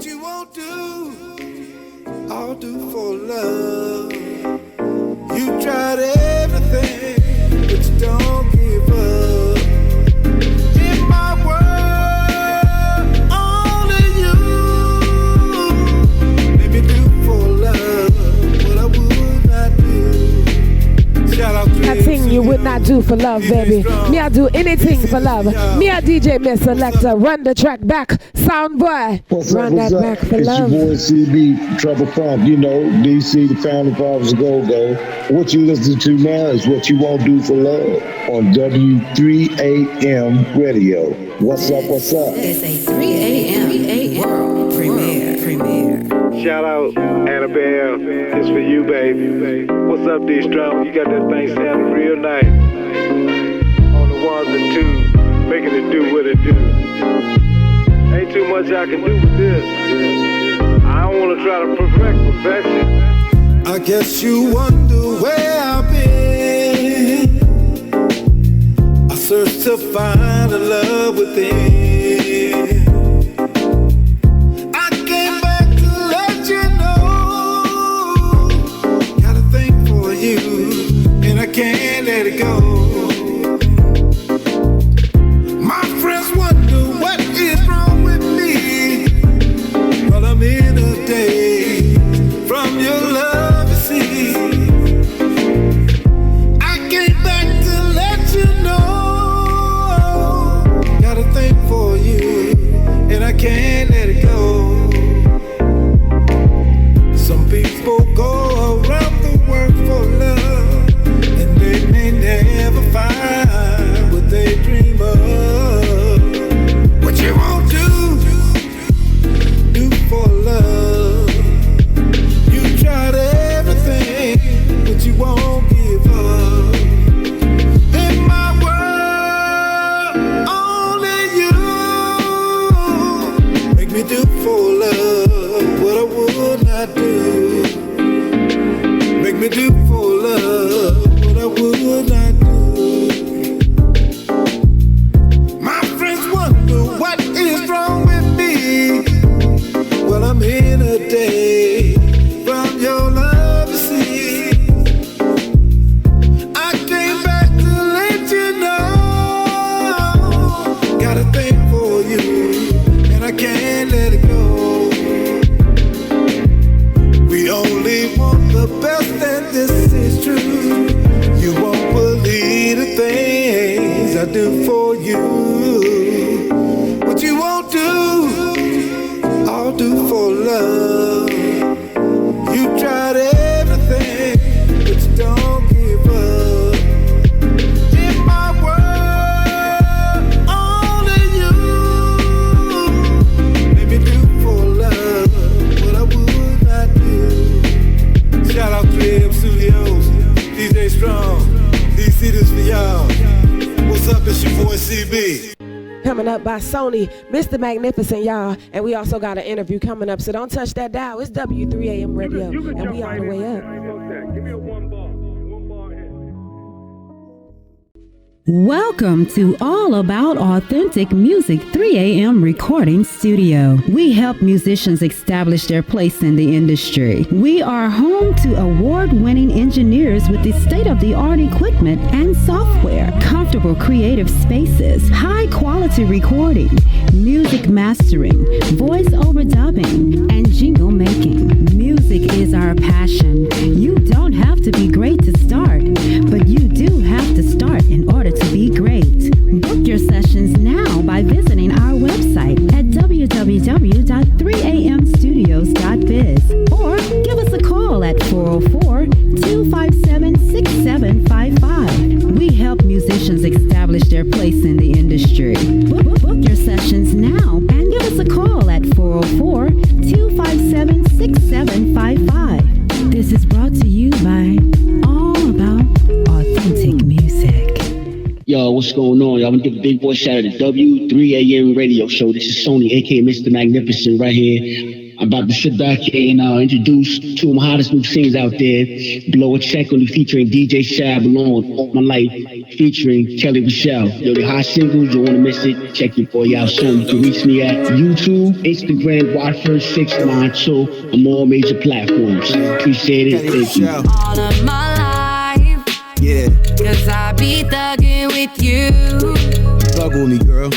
What you won't do, I'll do for love. You tried everything, but you don't give up. In my world, only you make me do for love what I would not do. Shout out to that thing you would not do for love, baby. Me, I do anything for love. Me, I DJ Miss Selector. Run the track back, sound boy. Run that back for it's love. Your boy CB, Trouble Funk, you know, DC, the founding fathers of Go-Go. What you listen to now is What You Won't Do for Love on W3AM Radio. What's up, what's up? It's a 3 a.m. world premiere. Shout out, Annabelle. It's for you, baby. What's up, D-Strong? You got that thing sounding real nice. On the ones and twos, making it do what it do. Ain't too much I can do with this. I don't want to try to perfect perfection. I guess you wonder where I've been. I searched to find a love within. I came back to let you know. Got a thing for you, and I can't let it go. My friends wonder what is wrong with me. Well, I'm in a daze from your love, you see. I came back to let you know. Got a thing for you, and I can't let it go. Some people go around the world for love, and they may never find what they dream of. What you won't do for love. You tried everything, but you won't give up. In my world, only you make me do for love what I would not do. Make me do for love what I would not do. My friends wonder what is wrong with me. Well, I'm in a day from your love, you see. I came back to let you know. Got a thing for you, and I can't let it go. We only want the best, and this is true. You won't believe the things I do for you. What you won't do, I'll do for love. You tried everything, but you don't give up. In my world, only you make me do for love what I would not do. Shout out 3AM Studios, DJ Strong, DC, this for y'all. What's up, it's your boy CB. Coming up by s.o.n.y, Mr. Magnificent, y'all. And we also got an interview coming up, so don't touch that dial. It's W3AM Radio, and we all the way up. Give me a one bar hit. Welcome to All About Authentic Music 3AM Recording Studio. We help musicians establish their place in the industry. We are home to award-winning engineers with the state-of-the-art equipment and software, comfortable creative spaces, high-quality recording, music mastering, voice-over dubbing, and jingle making. Music is our passion. You don't have to be great to start, but you do have to start in order to be great. Book your sessions now by visiting our website at www.3amstudios.biz or give us a call at 404-257-6755. We help musicians establish their place in the industry. Book your sessions now and give us a call at 404-257-6755. This is brought to you by All About Authentic Music. Yo, what's going on? Y'all want to give a big boy shout out to W3AM Radio Show. This is s.o.n.y, aka Mr. Magnificent, right here. I'm about to sit back and introduce two of my hottest new singers out there. Blow a check on the featuring DJ Shab along with All My Life featuring Kelly Michelle. Yo, the hot singles, you don't want to miss it. Check your boy out soon. You can reach me at YouTube, Instagram, Watford692 on all major platforms. Appreciate it. Thank you. All of my life, Yeah, cause I be thugging with you. fuck with me, girl.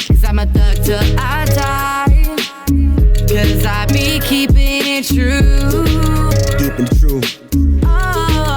Cause I'm a thug till I die. Cause I be keeping it true. Keeping it true.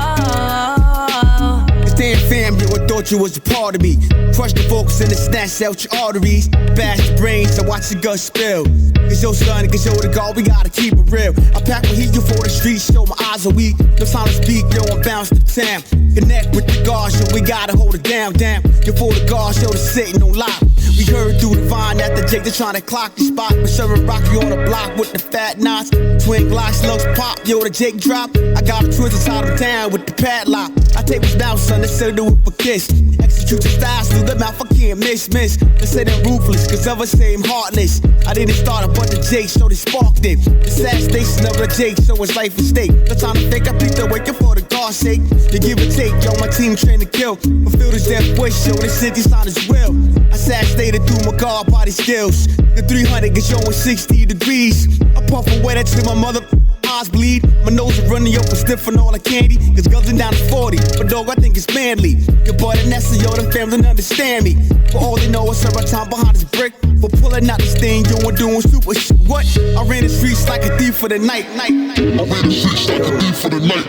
Oh, This damn fam, you would thought you was a part of me. Crush the focus and the snatch out your arteries. Bash the brains, so watch the gut spill. Cause your son, cause you're the God, we gotta keep it real. I pack my heat, you for the streets, show my eyes are weak. No time to speak, yo, I'm bounce to town. Connect with the guards, yo, we gotta hold it down, damn. You for the guards, yo, the sitting on lock. We heard through the vine that the Jake, they're trying to clock the spot. But serving Rocky on the block with the fat knots. Twin Glock slugs pop, yo, the Jake drop. I got the twins inside of town with the padlock. I take this mouth, son, they said do it for kiss. Execute the styles through the mouth, I can't miss. They say they're ruthless, cause others say I'm heartless. I didn't start it, but the Jake, so they sparked it. The sad station of the Jake, so it's life at stake. The time to think, I think they're waking for the God's sake. You give and take, yo, my team trained to kill. Fulfill this death wish, yo, they sent these on his will. Assassinated through my guard body skills. The 300 is showing 60 degrees. I puff away that till my mother eyes bleed. My nose is running up and stiff on all the candy. Cause guzzling down to 40, but dog, I think it's manly. Your boy the Nessa, yo, the family don't understand me. For all they know, I serve my time behind this brick. For pulling out this thing, yo, and doing super shit. What? I ran the streets like a thief for the night. I ran the streets like a thief for the night.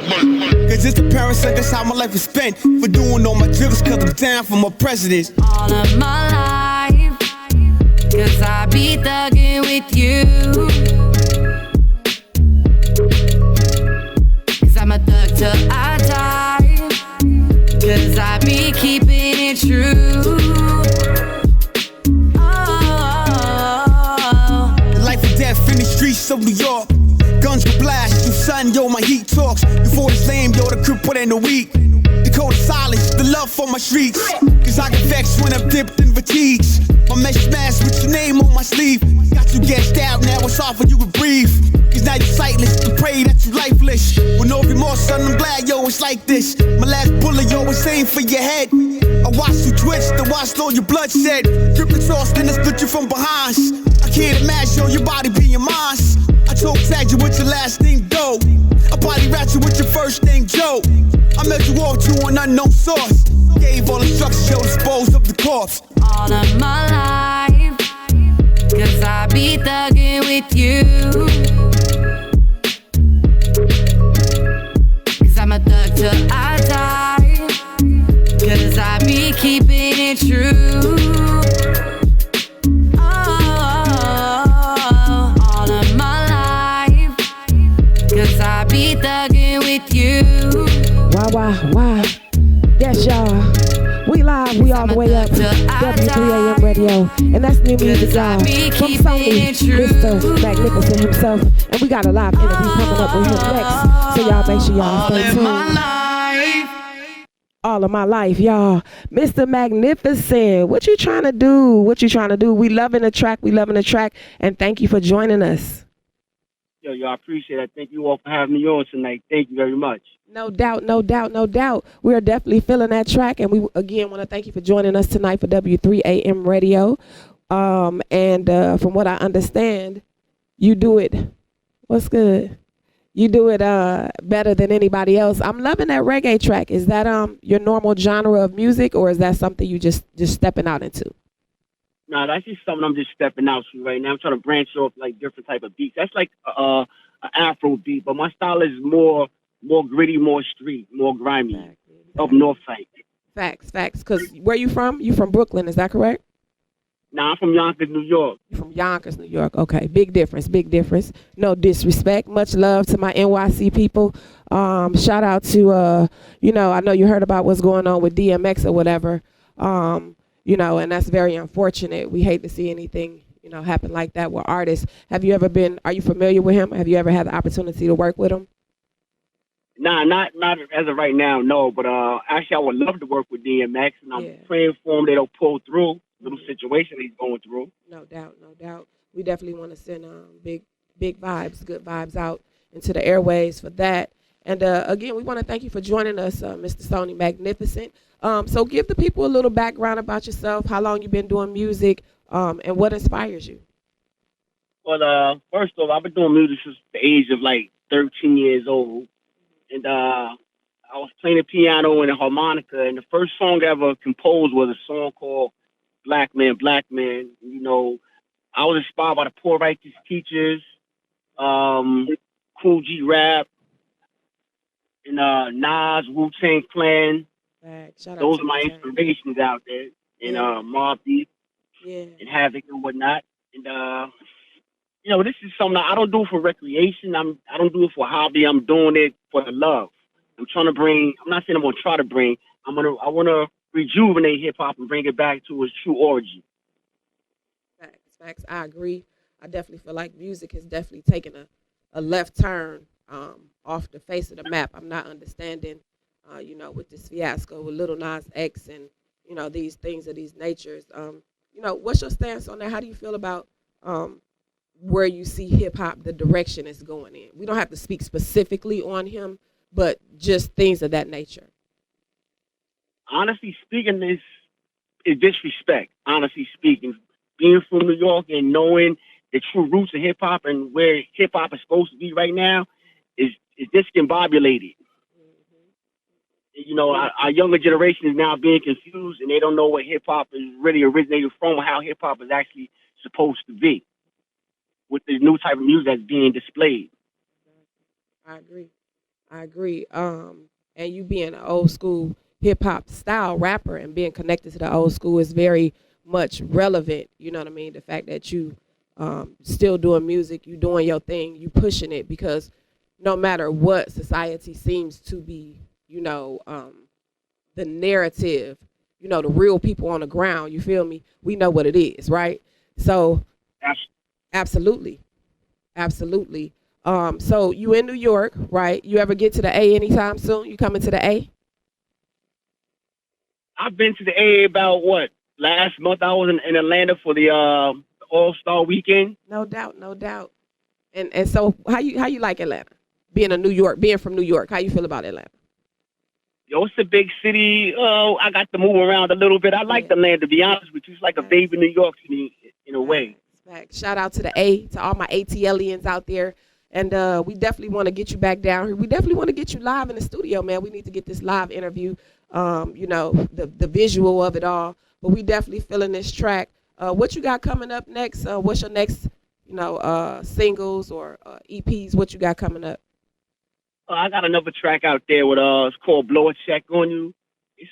Cause it's the parents, like that's how my life is spent. For doing all my jiggles, cause I'm down for my presidents. all of my life. Cause I be thugging with you. Cause I'm a thug till I die. Cause I be keeping it true. The life and death in the streets of New York. Guns will blast, you son, yo, my heat talks. Before this lame, yo, the crew put in the week. The code of silence, the love for my streets. Cause I get vexed when I'm dipped in fatigues. My mesh mask with your name on my sleeve. Got you gassed out, now it's hard for you to breathe. Cause now you're sightless, and pray that you lifeless. With no remorse, son, I'm glad, yo, it's like this. My last bullet, yo, is aimed for your head. I watched you twitch, then watched all your bloodshed. Grip the sauce, then I split you from behind. I can't imagine, yo, your body being mine. I choke tagged you with your last name, Doe. I body rat you with your first name, Joe. I met you off to an unknown source. Gave all instructions, yo, dispose of the corpse. All of my life. Cause I be thugging with you. Cause I'm a thug till I die. Cause I be keeping it true. All of my life. Cause I be thugging with you. Why? Yes, y'all. We live, we all the way up. W3AM Radio. And that's new music, y'all. From s.o.n.y, Mr. Magnificent himself. And we got a live interview coming up with him next. So y'all make sure y'all stay tuned. All of my life, y'all. Mr. Magnificent, what you trying to do? We loving the track. And thank you for joining us. Yo, I appreciate it. Thank you all for having me on tonight. Thank you very much. No doubt. We are definitely feeling that track, and we again want to thank you for joining us tonight for W3AM Radio. And from what I understand, you do it. What's good? You do it better than anybody else. I'm loving that reggae track. Is that your normal genre of music, or is that something you just stepping out into? Nah, that's just something I'm just stepping out to right now. I'm trying to branch off like different type of beats. That's like an Afro beat, but my style is more gritty, more street, more grimy, up north side. Facts. Because where you from? You from Brooklyn, is that correct? Nah, I'm from Yonkers, New York. You from Yonkers, New York. Okay, big difference. No disrespect. Much love to my NYC people. Shout out to, I know you heard about what's going on with DMX or whatever. And that's very unfortunate. We hate to see anything, happen like that with artists. Are you familiar with him? Have you ever had the opportunity to work with him? Nah, not as of right now, no. But actually, I would love to work with DMX, and I'm praying for him that he'll pull through little situation he's going through. No doubt. we definitely want to send big vibes, good vibes out into the airways for that. And again, we want to thank you for joining us, Mr. S.o.n.y Magnificent. So give the people a little background about yourself, how long you've been doing music, and what inspires you. Well, first off, I've been doing music since the age of like 13 years old. And I was playing the piano and the harmonica. And the first song I ever composed was a song called Black Man, Black Man. You know, I was inspired by the Poor Righteous Teachers, Cool G Rap, and Nas, Wu-Tang Clan. Those are my inspirations out there. And Mobb Deep and Havoc and whatnot. And you know, this is something I don't do for recreation. I don't do it for hobby. I'm doing it for the love. I'm trying to bring. I'm not saying I'm gonna try to bring. I want to rejuvenate hip hop and bring it back to its true origin. Facts. I agree. I definitely feel like music has definitely taken a left turn off the face of the map. I'm not understanding, you know, with this fiasco with LIL Nas X and, you know, these things of these natures. You know, what's your stance on that? How do you feel about where you see hip hop, the direction it's going in? We don't have to speak specifically on him, but just things of that nature. Honestly speaking, is disrespect. Honestly speaking, being from New York and knowing the true roots of hip hop and where hip hop is supposed to be right now is discombobulated. You know, our younger generation is now being confused and they don't know what hip hop is really originated from or how hip hop is actually supposed to be with the new type of music that's being displayed. I agree. And you being an old school hip hop style rapper and being connected to the old school is very much relevant. You know what I mean? The fact that you still doing music, you doing your thing, you pushing it, because no matter what society seems to be, you know, the narrative, you know, the real people on the ground, you feel me? We know what it is, right? So absolutely. So you in New York, right? You ever get to the A anytime soon? You coming to the A? I've been to the A about last month. I was in Atlanta for the All-Star weekend. No doubt. And so how you like Atlanta? Being from New York, how you feel about Atlanta? Yo, it's a big city. I got to move around a little bit. I like the land, to be honest with you. It's like a baby New York to me, in a way. Shout out to the A, to all my ATLians out there. And we definitely want to get you back down here. We definitely want to get you live in the studio, man. We need to get this live interview, you know, the visual of it all. But we definitely feeling this track. What you got coming up next? What's your next, you know, singles or EPs? What you got coming up? I got another track out there with it's called Blow a Check on You. It's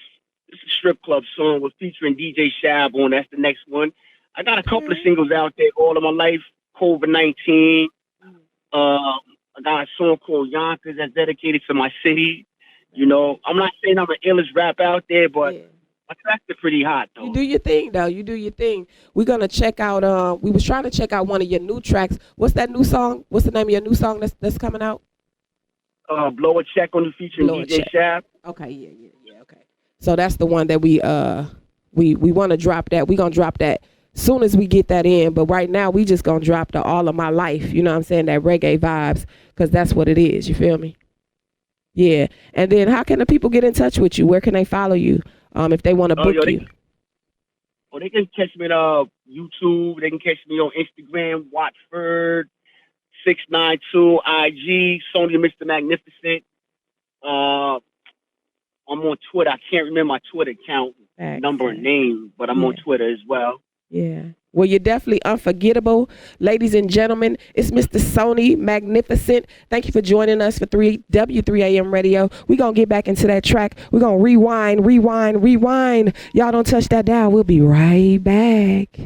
a strip club song with featuring DJ Shab on. That's the next one. I got a couple of singles out there, All of My Life, COVID-19. I got a song called Yonkers that's dedicated to my city. You know, I'm not saying I'm the illest rap out there, but my tracks are pretty hot, though. You do your thing, though. You do your thing. We're going to check out, we was trying to check out one of your new tracks. What's that new song? What's the name of your new song that's coming out? Blow a Check on You featuring DJ Shab. Okay, yeah, okay. So that's the one that we want to drop that. We're going to drop that soon as we get that in. But right now, we just going to drop the All of My Life, you know what I'm saying, that reggae vibes, because that's what it is, you feel me? Yeah. And then how can the people get in touch with you? Where can they follow you if they want to book you? They can catch me on YouTube. They can catch me on Instagram, Watford 692 IG, S.o.n.y Mr. Magnificent. I'm on Twitter. I can't remember my Twitter account number and name, but I'm on Twitter as well. Yeah. Well, you're definitely unforgettable. Ladies and gentlemen, it's Mr. S.o.n.y Magnificent. Thank you for joining us for W3AM Radio. We're going to get back into that track. We're going to rewind. Y'all don't touch that dial. We'll be right back.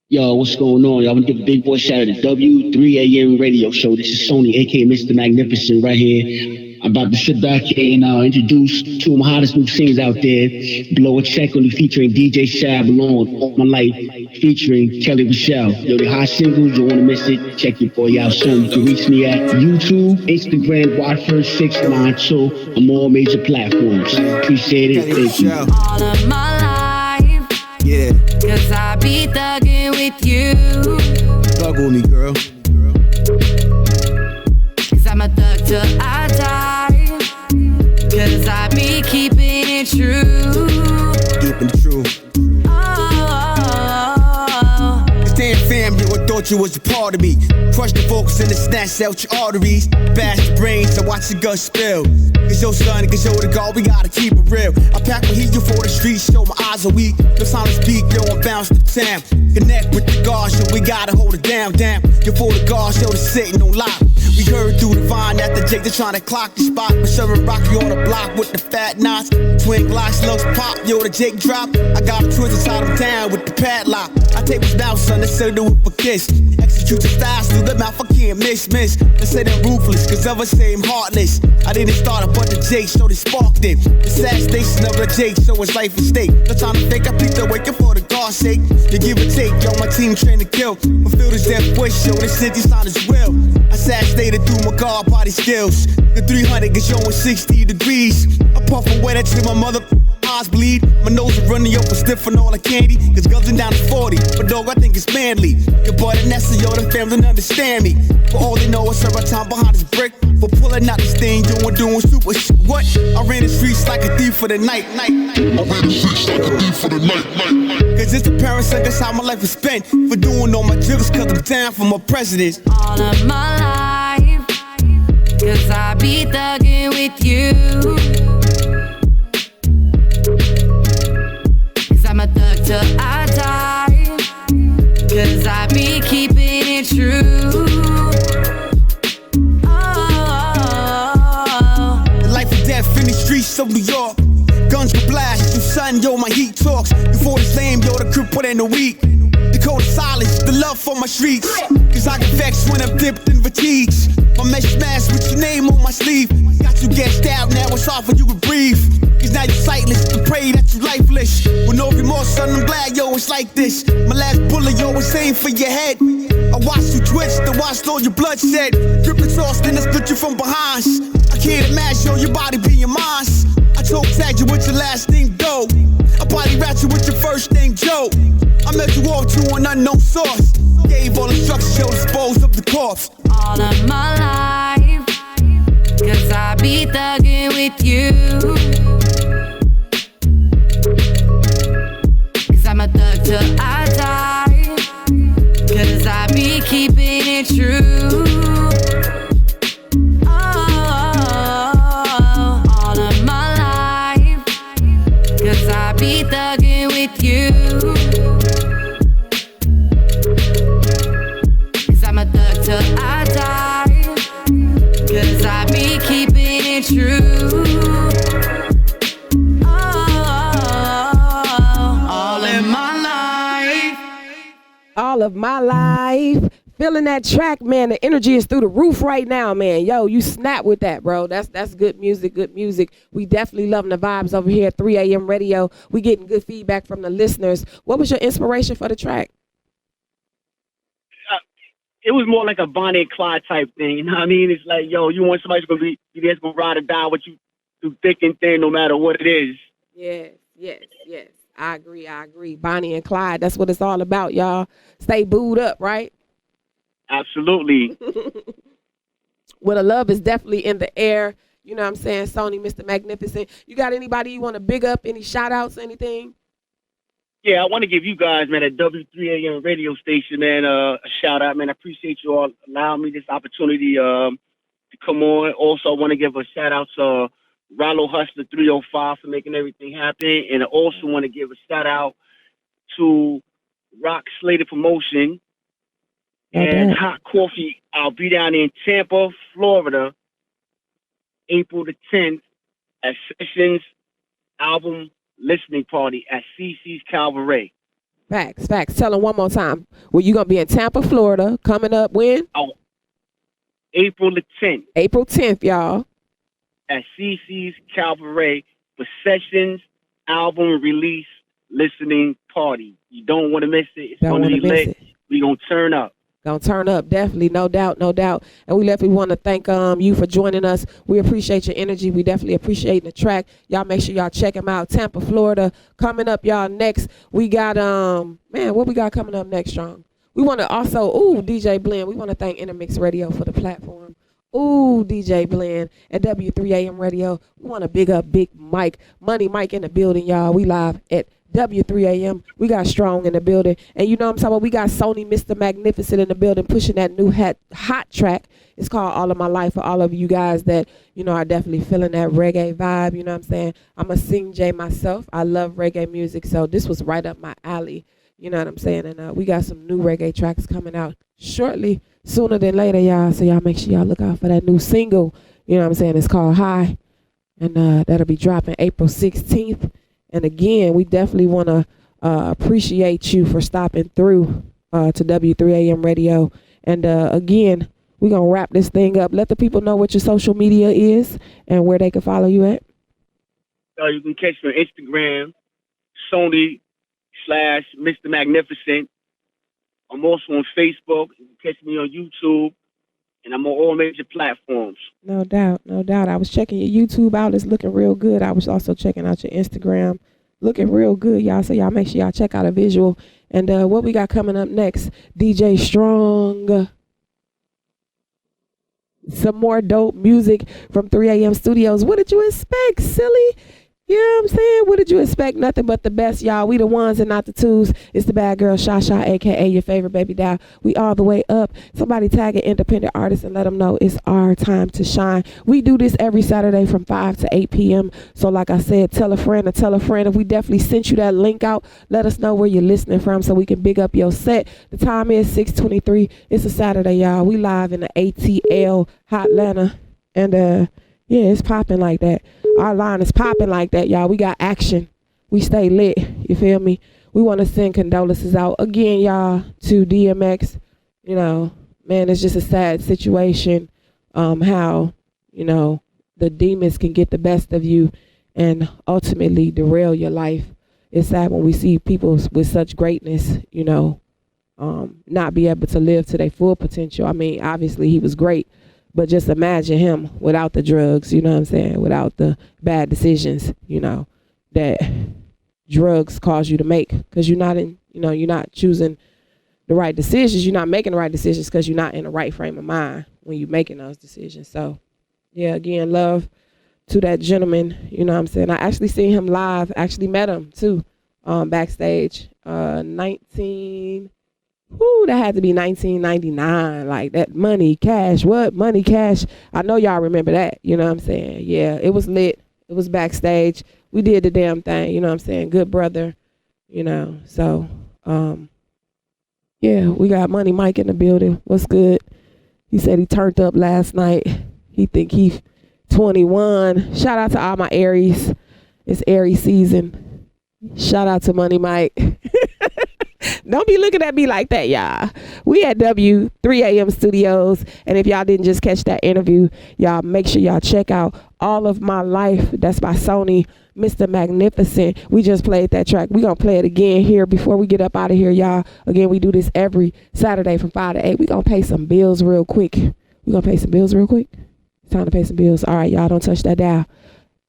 Yo, what's going on? Y'all want to give a big boy shout out to W3AM Radio Show. This is S.o.n.y, a.k.a. Mr. Magnificent, right here. I'm about to sit back and introduce two of my hottest new singles out there. Blow a Check on You featuring DJ Shab along with All My Life featuring Kelly Michelle. Yo, the hot singles, you want to miss it, check your boy out soon. You can reach me at YouTube, Instagram, Watford 692 on all major platforms. Appreciate it. Thank you. All of my life, yeah, 'cause I be thugging with you. thug on me, girl. Cause I'm a thug till I die. Cause I be keeping it true. Keeping it true. Damn fam, you would thought you was a part of me. Crush the focus and the snatch out your arteries. Bash the brains and watch the guts spill. Cause your son, cause you're the God, we gotta keep it real. I pack my heat, you for the streets, show my eyes are weak. No sound to speak, yo, I bounce the town. Connect with the guards, yo, we gotta hold it down. You for the guards, yo, the sitting on lock. We heard through the vine that the Jake, they're trying to clock the spot. But serving Rocky on the block with the fat knots. Twin Glocks, slugs pop, yo, the Jake drop. I got the twins inside them down with the padlock. I take his mouth, son, they said do it for kiss. Execute the styles through the mouth, I can't miss. They say they're ruthless, cause others say I'm heartless. I didn't start it, but the Jake, so they sparked it. The sad station of the Jake, so it's life at stake. No time to think, I peeked away for the God's sake. You give and take, yo, my team trained to kill. Fulfill this death wish, yo, they sent these on his will. Assassinated through my guard body skills. The 300 is showing 60 degrees. I puff away that till my mother eyes bleed. My nose is running up and stiff on all the candy. Cause guzzling down to 40, but dog, I think it's manly. Your boy the Nessa, yo, the family don't understand me. For all they know, I serve a time behind this brick. For pulling out this thing, doing super shit. What? I ran the streets like a thief for the night. I ran the streets like a thief for the night. Cause it's apparent, son, that's how my life was spent. For doing all my jiggles, cause I'm down for my presidents. All of my life, cause I be thugging with you. Cause I'm a thug till I die. Cause I be keeping it true. The life and death in the streets of New York. Guns will blast, you son, yo, my heat talks. Before the same, yo, the crib put in a week. The code of silence, the love for my streets. Cause I get vexed when I'm dipped in fatigues. My mesh mask with your name on my sleeve. Got you gassed out, now it's hard for you to breathe. Cause now you're sightless, and pray that you lifeless. With no remorse, son, I'm glad, yo, it's like this. My last bullet, yo, was aimed for your head. I watched you twitch, then watched all your bloodshed. Grip the toss, then I split you from behind. I can't imagine, yo, your body being mine. I choke tag you with your last name, Doe. I body rat you with your first name, Joe. I met you off to an unknown source. Gave all instructions, yo, dispose of the corpse. All of my life, cause I be thugging with you. Cause I'm a thug till I die. Cause I be keeping it true. All of my life, cause I be thugging with you. Cause I'm a thug till I die. Cause I be keeping it true. All in my life. All of my life. Feeling that track, man. The energy is through the roof right now, man. Yo, you snap with that, bro. That's good music, good music. We definitely loving the vibes over here at 3 a.m. radio. We getting good feedback from the listeners. What was your inspiration for the track? It was more like a Bonnie and Clyde type thing. You know what I mean? It's like, yo, you want somebody who's gonna be that's gonna ride or die with you through thick and thin, no matter what it is. Yes. I agree. Bonnie and Clyde, that's what it's all about, y'all. Stay booed up, right? Absolutely. Well, the love is definitely in the air. You know what I'm saying? S.o.n.y, Mr. Magnificent. You got anybody you want to big up? Any shout outs, anything? Yeah, I want to give you guys, man, at W3AM radio station, man, a shout out, man. I appreciate you all allowing me this opportunity to come on. Also, I want to give a shout out to Rollo Hustler 305 for making everything happen. And I also want to give a shout out to Rock Slater Promotion and Hot Coffee. I'll be down in Tampa, Florida, April the 10th at Sessions album listening party at CC's Cabaret. Facts. Tell them one more time. Well, you going to be in Tampa, Florida, coming up when? Oh, April the 10th. April 10th, y'all. At CC's Cabaret for Sessions album release listening party. You don't want to miss it. It's going to be lit. We going to turn up. Gonna turn up, definitely, no doubt. And we definitely want to thank you for joining us. We appreciate your energy. We definitely appreciate the track. Y'all make sure y'all check him out. Tampa, Florida, coming up, y'all. Next, we got man, what we got coming up next, Strong? We want to also, DJ Blend. We want to thank Intermix Radio for the platform. DJ Blend at W3AM Radio. We want to big up Big Mike, Money Mike in the building, y'all. We live at W3AM. We got Strong in the building. And you know what I'm talking about? We got s.o.n.y, Mr. Magnificent in the building, pushing that new hot track. It's called All of My Life for all of you guys that, you know, are definitely feeling that reggae vibe. You know what I'm saying? I'm a sing J myself. I love reggae music. So this was right up my alley. You know what I'm saying? And we got some new reggae tracks coming out shortly, sooner than later, y'all. So y'all make sure y'all look out for that new single. You know what I'm saying? It's called High. And that'll be dropping April 16th. And again, we definitely want to appreciate you for stopping through to W3AM Radio. And again, we're going to wrap this thing up. Let the people know what your social media is and where they can follow you at. You can catch me on Instagram, s.o.n.y/Mr. Magnificent. I'm also on Facebook. You can catch me on YouTube. And I'm on all major platforms. No doubt, no doubt. I was checking your YouTube out. It's looking real good. I was also checking out your Instagram. Looking real good, y'all. So y'all make sure y'all check out a visual. And what we got coming up next, DJ Strong. Some more dope music from 3AM Studios. What did you expect, silly? You know what I'm saying? What did you expect? Nothing but the best, y'all. We the ones and not the twos. It's the bad girl, Sha Sha, a.k.a. your favorite baby doll. We all the way up. Somebody tag an independent artist and let them know it's our time to shine. We do this every Saturday from 5 to 8 p.m. So like I said, tell a friend or tell a friend. If we definitely sent you that link out, let us know where you're listening from so we can big up your set. The time is 6:23. It's a Saturday, y'all. We live in the ATL, Hotlanta. And yeah, it's popping like that. Our line is popping like that, y'all. We got action. We stay lit. You feel me? We want to send condolences out again, y'all, to DMX. You know, man, it's just a sad situation. How, you know, the demons can get the best of you and ultimately derail your life. It's sad when we see people with such greatness, you know, not be able to live to their full potential. I mean, obviously he was great. But just imagine him without the drugs, you know what I'm saying, without the bad decisions, you know, that drugs cause you to make. Because you're not you're not choosing the right decisions. You're not making the right decisions because you're not in the right frame of mind when you're making those decisions. So, yeah, again, love to that gentleman, you know what I'm saying. I actually seen him live, actually met him, too, backstage, that had to be 1999, like that Money Cash. What? Money Cash. I know y'all remember that, you know what I'm saying? Yeah, it was lit. It was backstage. We did the damn thing, you know what I'm saying? Good brother, you know. So, yeah, we got Money Mike in the building. What's good? He said he turned up last night. He think he 21. Shout out to all my Aries. It's Aries season. Shout out to Money Mike. Don't be looking at me like that, y'all. We at W3AM Studios. And if y'all didn't just catch that interview, y'all make sure y'all check out All of My Life. That's by s.o.n.y, Mr. Magnificent. We just played that track. We're going to play it again here before we get up out of here, y'all. Again, we do this every Saturday from 5 to 8. We're going to pay some bills real quick. We're going to pay some bills real quick. It's time to pay some bills. All right, y'all, don't touch that dial.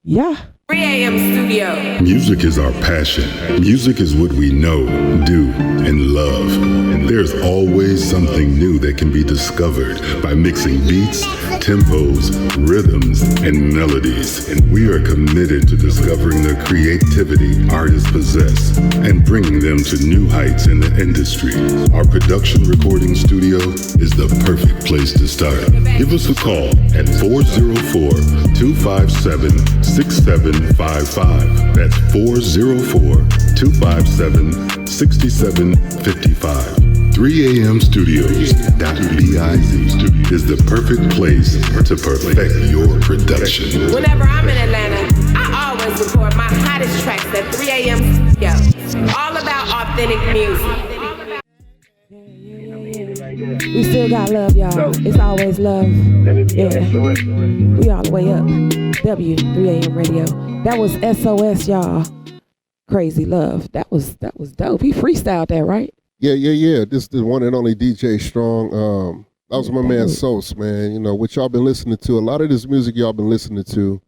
Yeah. 3AM Studio. Music is our passion. Music is what we know, do, and love. And there's always something new that can be discovered by mixing beats, tempos, rhythms, and melodies. And we are committed to discovering the creativity artists possess and bringing them to new heights in the industry. Our production recording studio is the perfect place to start. Give us a call at 404-257-6755. That's 404-257-6755. 3AM Studios.biz is the perfect place to perfect your production. Whenever I'm in Atlanta, I always record my hottest tracks at 3AM Studio. All about authentic music. We still got love, y'all. It's always love. Yeah. We all the way up. W3AM Radio. That was SOS, y'all. Crazy Love. That was dope. He freestyled that, right? Yeah. This is the one and only DJ Strong. That was my man Sos, man. You know, what y'all been listening to, a lot of this music y'all been listening to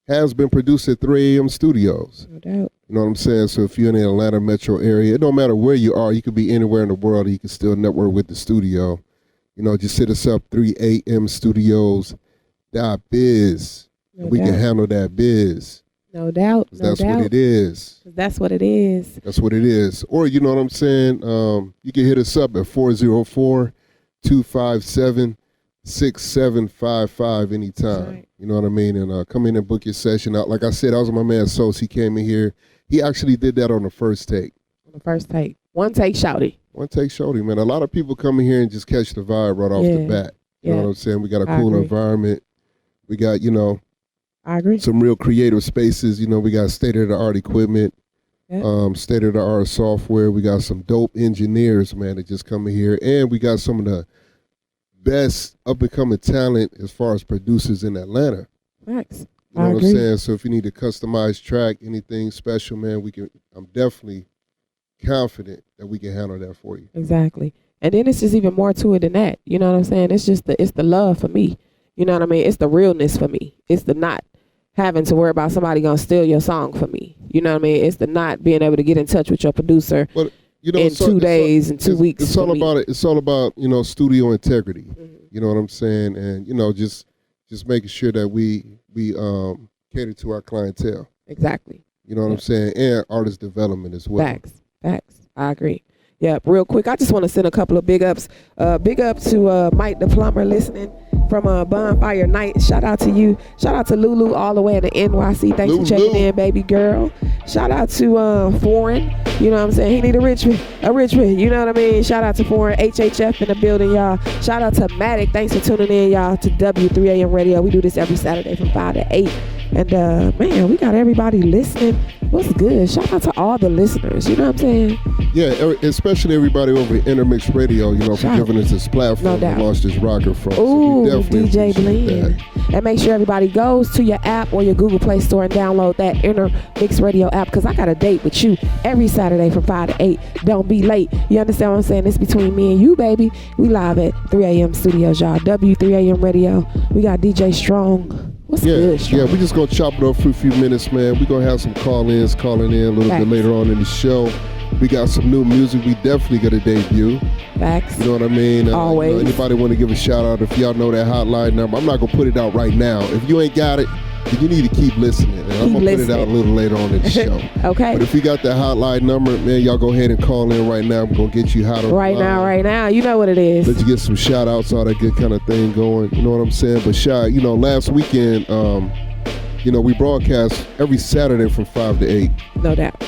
has been produced at 3AM Studios. No doubt. You know what I'm saying? So if you're in the Atlanta metro area, it don't matter where you are. You could be anywhere in the world. And you can still network with the studio. You know, just hit us up, 3amstudios.biz. We can handle that biz. No doubt. That's what it is. That's what it is. That's what it is. Or, you know what I'm saying? You can hit us up at 404-257-6755 anytime. Right. You know what I mean? And come in and book your session out. Like I said, I was my man S.o.n.y. He came in here. He actually did that on the first take. On the first take. One take, shouty. One take, shouty, man. A lot of people come in here and just catch the vibe right off the bat. You know what I'm saying? We got a cool environment. We got, you know, I agree. Some real creative spaces. You know, we got state-of-the-art equipment, state-of-the-art software. We got some dope engineers, man, that just come in here. And we got some of the best up-and-coming talent as far as producers in Atlanta. Thanks. You know what I'm saying? So if you need a customized track, anything special, man, I'm definitely confident that we can handle that for you. Exactly. And then it's just even more to it than that. You know what I'm saying? It's just it's the love for me. You know what I mean? It's the realness for me. It's the not having to worry about somebody gonna steal your song for me. You know what I mean? It's the not being able to get in touch with your producer in 2 days and 2 weeks. It's all about it. It's all about, you know, studio integrity. Mm-hmm. You know what I'm saying? And, you know, just making sure that we cater to our clientele. Exactly. You know what I'm saying? And artist development as well. Facts. I agree. Yeah, real quick, I just want to send a couple of big ups. Big up to Mike the Plumber listening from Bonfire Night. Shout out to you. Shout out to Lulu all the way in the NYC. Thanks for checking in, baby girl. Shout out to Foreign. You know what I'm saying? He need a Richmond. You know what I mean? Shout out to Foreign. HHF in the building, y'all. Shout out to Matic. Thanks for tuning in, y'all, to W3AM Radio. We do this every Saturday from 5 to 8. And, man, we got everybody listening. What's good? Shout out to all the listeners. You know what I'm saying? Yeah, especially everybody over at Intermix Radio, you know, for giving us this platform to launch this rocker from. Ooh, so DJ Blend. And make sure everybody goes to your app or your Google Play Store and download that Intermix Radio app, because I got a date with you every Saturday from 5 to 8. Don't be late. You understand what I'm saying? It's between me and you, baby. We live at 3AM Studios, y'all. W3AM Radio. We got DJ Strong. What's good, Strong? Yeah, we just going to chop it up for a few minutes, man. We're going to have some call-ins calling in a little bit later on in the show. We got some new music we definitely got to debut. Facts. You know what I mean? Always. You know, anybody want to give a shout out? If y'all know that hotline number, I'm not going to put it out right now. If you ain't got it, then you need to keep listening. And I'm going to put it out a little later on in the show. Okay. But if you got that hotline number, man, y'all go ahead and call in right now. I'm going to get you hot on right now. You know what it is. Let you get some shout outs, all that good kind of thing going. You know what I'm saying? But you know, last weekend, you know, we broadcast every Saturday from 5 to 8. No doubt.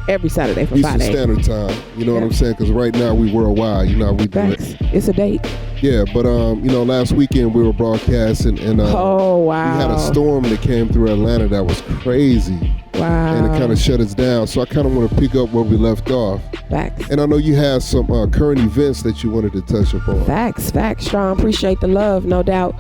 Every Saturday from 5 to 8. Eastern Standard Time. You know what I'm saying? Because right now we worldwide. You know how we do it. It's a date. Yeah, but you know, last weekend we were broadcasting and oh wow, we had a storm that came through Atlanta that was crazy. Wow. And it kind of shut us down. So I kind of want to pick up where we left off. Facts. And I know you had some current events that you wanted to touch upon. Facts, Strong. Appreciate the love, no doubt.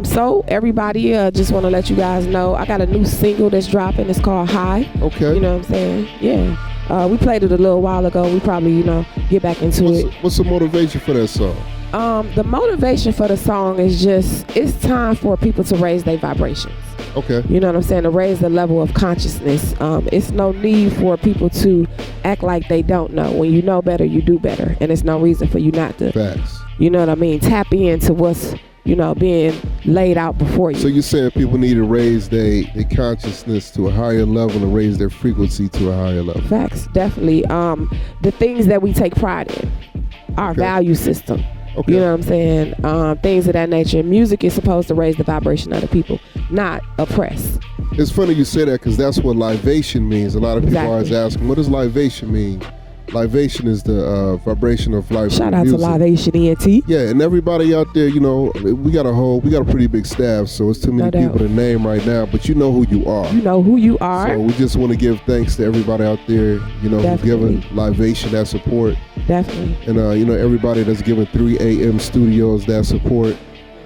So everybody, just want to let you guys know, I got a new single that's dropping. It's called High. Okay. You know what I'm saying? Yeah. We played it a little while ago. We probably, you know, get back into it. What's the motivation for that song? The motivation for the song is just, it's time for people to raise their vibrations. Okay. You know what I'm saying? To raise the level of consciousness. It's no need for people to act like they don't know. When you know better, you do better. And it's no reason for you not to. Facts. You know what I mean? Tap into what's, you know, being laid out before you. So you're saying people need to raise their consciousness to a higher level and raise their frequency to a higher level. Facts, definitely. The things that we take pride in, our value system. Okay. You know what I'm saying? Things of that nature. Music is supposed to raise the vibration of the people, not oppress. It's funny you say that because that's what libation means. A lot of people always ask, what does libation mean? Libation is the vibration of life. Shout out to Libation ENT. Yeah, and everybody out there, you know, we got a pretty big staff, so it's too many people to name right now, but you know who you are. You know who you are. So we just want to give thanks to everybody out there, you know, who's giving Libation that support. Definitely. And, you know, everybody that's giving 3AM Studios that support.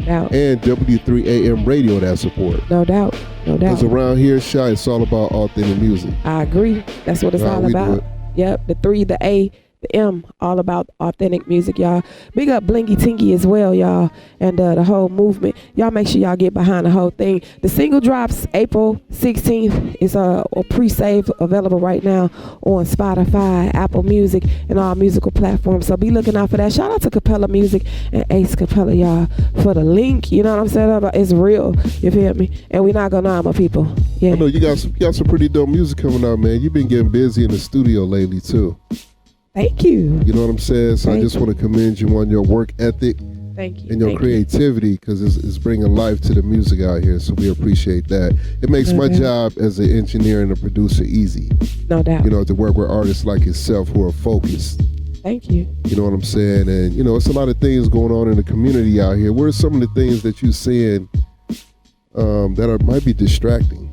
Doubt. And W3AM Radio that support. No doubt. Because around here, it's all about authentic music. I agree. That's what it's all about. Yep, the 3, the A, the M, all about authentic music, y'all. Big up Blingy Tingy as well, y'all, and the whole movement. Y'all make sure y'all get behind the whole thing. The single drops April 16th. It's a pre-save available right now on Spotify, Apple Music, and all musical platforms. So be looking out for that. Shout out to Capella Music and Ace Capella, y'all, for the link. You know what I'm saying? It's real. You feel me? And we not gonna my people. Yeah. I know you got some pretty dope music coming out, man. You've been getting busy in the studio lately too. Thank you. You know what I'm saying? So I just want to commend you on your work ethic. Thank you. And your creativity, because it's bringing life to the music out here. So we appreciate that. It makes my job as an engineer and a producer easy. No doubt. You know, to work with artists like yourself who are focused. Thank you. You know what I'm saying? And, you know, it's a lot of things going on in the community out here. What are some of the things that you're seeing that might be distracting?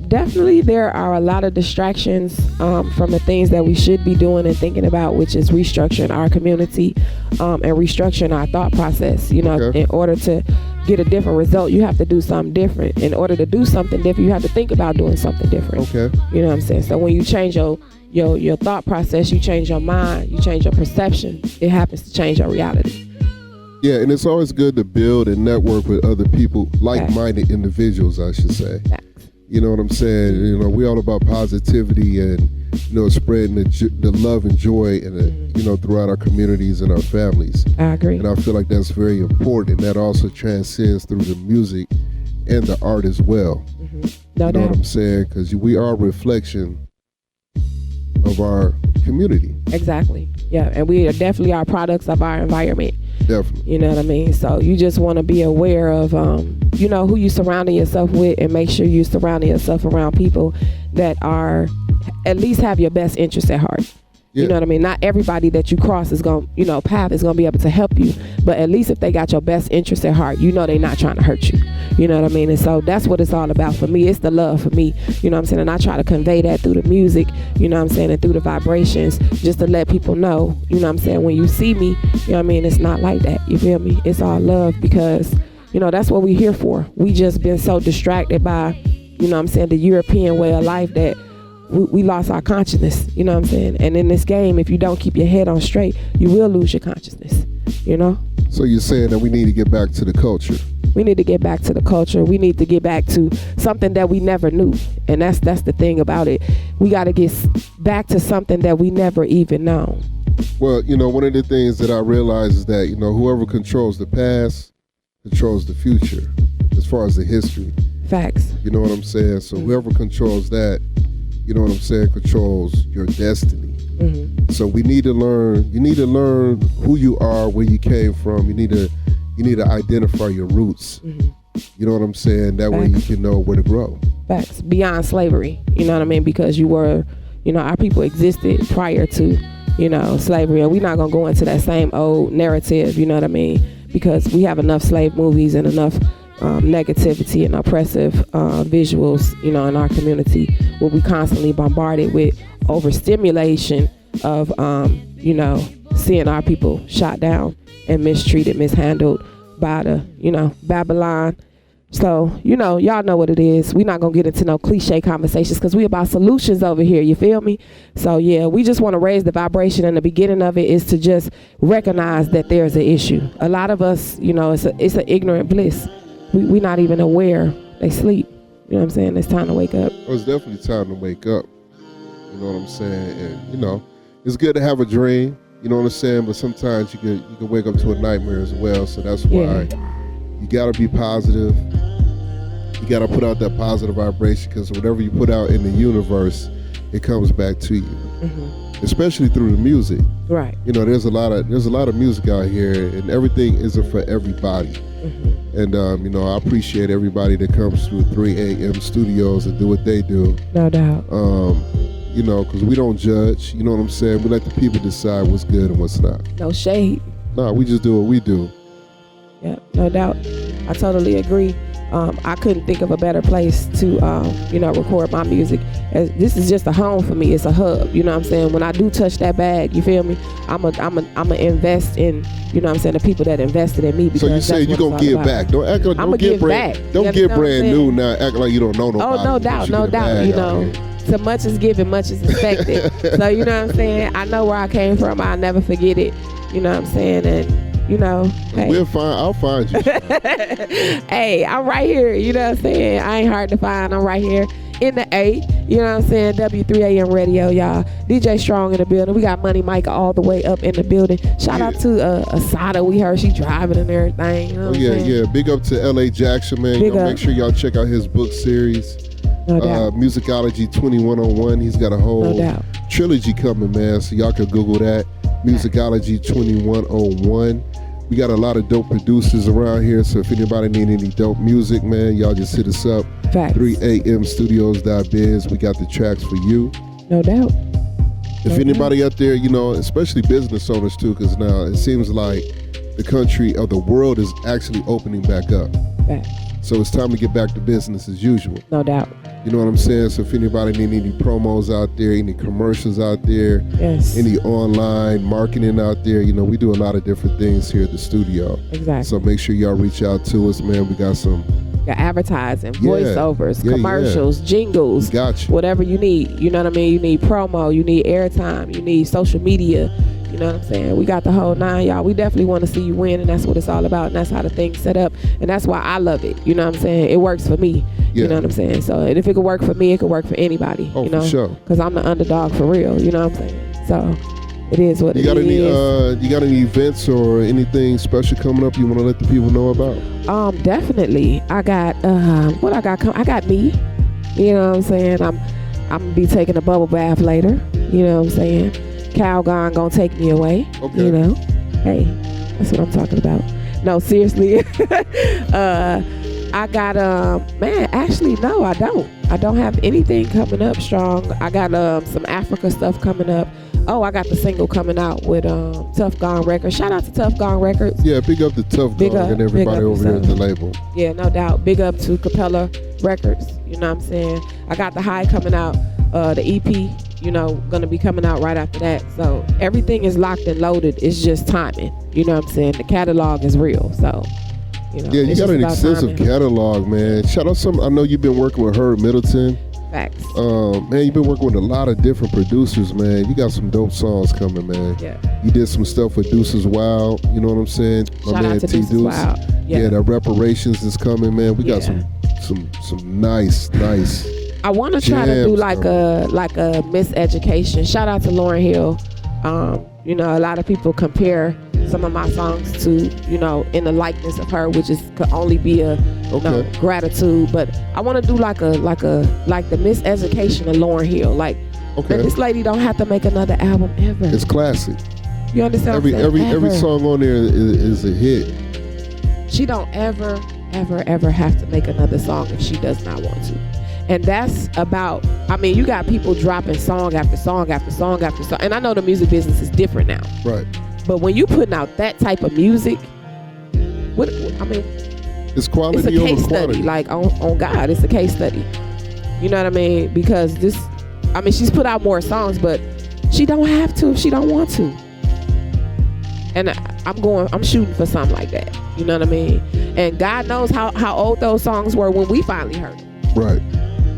Definitely there are a lot of distractions from the things that we should be doing and thinking about, which is restructuring our community and restructuring our thought process. You know, in order to get a different result, you have to do something different. In order to do something different, you have to think about doing something different. Okay. You know what I'm saying? So when you change your thought process, you change your mind, you change your perception, it happens to change your reality. Yeah, and it's always good to build and network with other people, like-minded individuals, I should say. You know what I'm saying? You know, we all about positivity and, you know, spreading the love and joy and you know, throughout our communities and our families. I agree. And I feel like that's very important. And that also transcends through the music and the art as well. No you know doubt. what I'm saying? Because we are a reflection of our community. Exactly. Yeah, and we definitely are products of our environment. Definitely. You know what I mean? So you just want to be aware of, you know, who you surrounding yourself with, and make sure you're surrounding yourself around people that are, at least have your best interest at heart. Yeah. You know what I mean? Not everybody that you cross is going to, you know, path is going to be able to help you. But at least if they got your best interest at heart, you know they're not trying to hurt you. You know what I mean? And so that's what it's all about for me. It's the love for me. You know what I'm saying? And I try to convey that through the music, you know what I'm saying, and through the vibrations, just to let people know, you know what I'm saying, when you see me, you know what I mean, it's not like that. You feel me? It's all love, because, you know, that's what we're here for. We just been so distracted by, you know what I'm saying, the European way of life that we lost our consciousness, you know what I'm saying? And in this game, if you don't keep your head on straight, you will lose your consciousness, you know? So you're saying that we need to get back to the culture? We need to get back to the culture. We need to get back to something that we never knew. And that's the thing about it. We got to get back to something that we never even known. Well, you know, one of the things that I realize is that, you know, whoever controls the past controls the future as far as the history. Facts. You know what I'm saying? So whoever controls that, you know what I'm saying, controls your destiny. So we need to learn, you need to learn who you are, where you came from. You need to identify your roots. You know what I'm saying? That way you can know where to grow. Facts. Beyond slavery, you know what I mean? Because you were, you know, our people existed prior to, you know, slavery. And we're not going to go into that same old narrative, you know what I mean? Because we have enough slave movies and enough negativity and oppressive visuals, you know, in our community, where we constantly bombarded with overstimulation of, you know, seeing our people shot down and mistreated, mishandled by the, you know, Babylon. So, you know, y'all know what it is. We're not going to get into no cliche conversations, because we about solutions over here, you feel me? So, yeah, we just want to raise the vibration, and the beginning of it is to just recognize that there's an issue. A lot of us, you know, it's an ignorant bliss. We're not even aware. They sleep. You know what I'm saying? It's time to wake up. Well, it's definitely time to wake up. You know what I'm saying? And, you know, it's good to have a dream. You know what I'm saying? But sometimes you can wake up to a nightmare as well. So that's why you got to be positive. You got to put out that positive vibration, because whatever you put out in the universe, it comes back to you. Especially through the music. Right. You know, there's a lot of music out here, and everything isn't for everybody. And you know, I appreciate everybody that comes through 3AM Studios and do what they do. No doubt. You know, because we don't judge. You know what I'm saying? We let the people decide what's good and what's not. No shade. No, we just do what we do. Yeah, no doubt. I totally agree. I couldn't think of a better place to, you know, record my music. This is just a home for me. It's a hub. You know what I'm saying? When I do touch that bag, you feel me? I'm a invest in, you know what I'm saying, the people that invested in me. So you say you're going to give back. Don't act like, don't get brand new now. Act like you don't know nobody. Oh, no doubt. You know, So much is given, much is expected. So you know what I'm saying? I know where I came from. I'll never forget it. You know what I'm saying? And you know, hey. I'll find you. Hey, I'm right here. You know what I'm saying? I ain't hard to find. I'm right here in the A. You know what I'm saying? W3AM radio, y'all. DJ Strong in the building. We got Money Mike all the way up in the building. Shout out to Asada. We heard she driving and everything. You know yeah. Big up to LA Jackson, man. Make sure y'all check out his book series. No doubt. Musicology 2101. He's got a whole trilogy coming, man. So y'all can Google that. Musicology 2101. We got a lot of dope producers around here, so if anybody need any dope music, man, y'all just hit us up. 3amstudios.biz. We got the tracks for you. No doubt. If anybody out there, you know, especially business owners too, because now it seems like the country or the world is actually opening back up. So it's time to get back to business as usual. No doubt. You know what I'm saying? So if anybody need any promos out there, any commercials out there, any online marketing out there, you know, we do a lot of different things here at the studio. Exactly. So make sure y'all reach out to us, man. We got some advertising, voiceovers, commercials, jingles, whatever you need. You know what I mean? You need promo, you need airtime, you need social media. You know what I'm saying? We got the whole nine, y'all. We definitely want to see you win, and that's what it's all about, and that's how the thing's set up, and that's why I love it. You know what I'm saying? It works for me. You know what I'm saying? So, and if it could work for me, it could work for anybody. Oh, you know? For sure. Because I'm the underdog for real. You know what I'm saying? So, it is what you it got is. You got any events or anything special coming up you want to let the people know about? Definitely. I got what I got. I got me. You know what I'm saying? I'm gonna be taking a bubble bath later. You know what I'm saying? Calgon gonna take me away. Okay. You know? Hey, that's what I'm talking about. No, seriously. I got man, actually no, I don't. I don't have anything coming up strong. I got some Africa stuff coming up. Oh, I got the single coming out with Tough Gone Records. Shout out to Tough Gone Records. Yeah, big up to Tough Gone and everybody over here at the label. Yeah, no doubt. Big up to Capella Records. You know what I'm saying? I got the High coming out, the EP, you know, gonna be coming out right after that. So everything is locked and loaded. It's just timing. You know what I'm saying? The catalog is real. So, you know. Yeah, you got an extensive catalog, man. Shout out I know you've been working with Herb Middleton. Facts. Man, you've been working with a lot of different producers, man. You got some dope songs coming, man. Yeah. You did some stuff with Deuces Wild, you know what I'm saying? Shout out to Deuces Wild. Yeah, that Reparations is coming, man. We got some nice. I want to try to do like a miseducation. Shout out to Lauryn Hill. You know, a lot of people compare some of my songs to, you know, in the likeness of her, which could only be a gratitude. But I want to do like the miseducation of Lauryn Hill. Like, this lady don't have to make another album ever. It's classic. You understand? Every song on there is a hit. She don't ever have to make another song if she does not want to. And that's about, I mean, you got people dropping song after song after song after song. And I know the music business is different now. Right. But when you putting out that type of music, it's quality. It's a case over study. quantity. Like on God, it's a case study. You know what I mean? Because she's put out more songs, but she don't have to if she don't want to. And I'm shooting for something like that. You know what I mean? And God knows how old those songs were when we finally heard them. Right.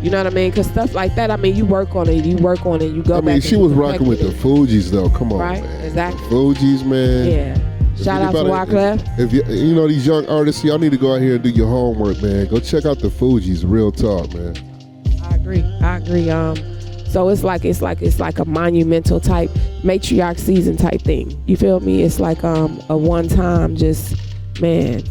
You know what I mean? Because stuff like that, I mean, you work on it, you go back. I mean, she was rocking with the Fugees, though. Come on, right? Man. Exactly. The Fugees, man. Yeah. Shout out to Wyclef. If you know these young artists, y'all need to go out here and do your homework, man. Go check out the Fugees. Real talk, man. I agree. So it's like a monumental type matriarch season type thing. You feel me? It's like a one time just, man,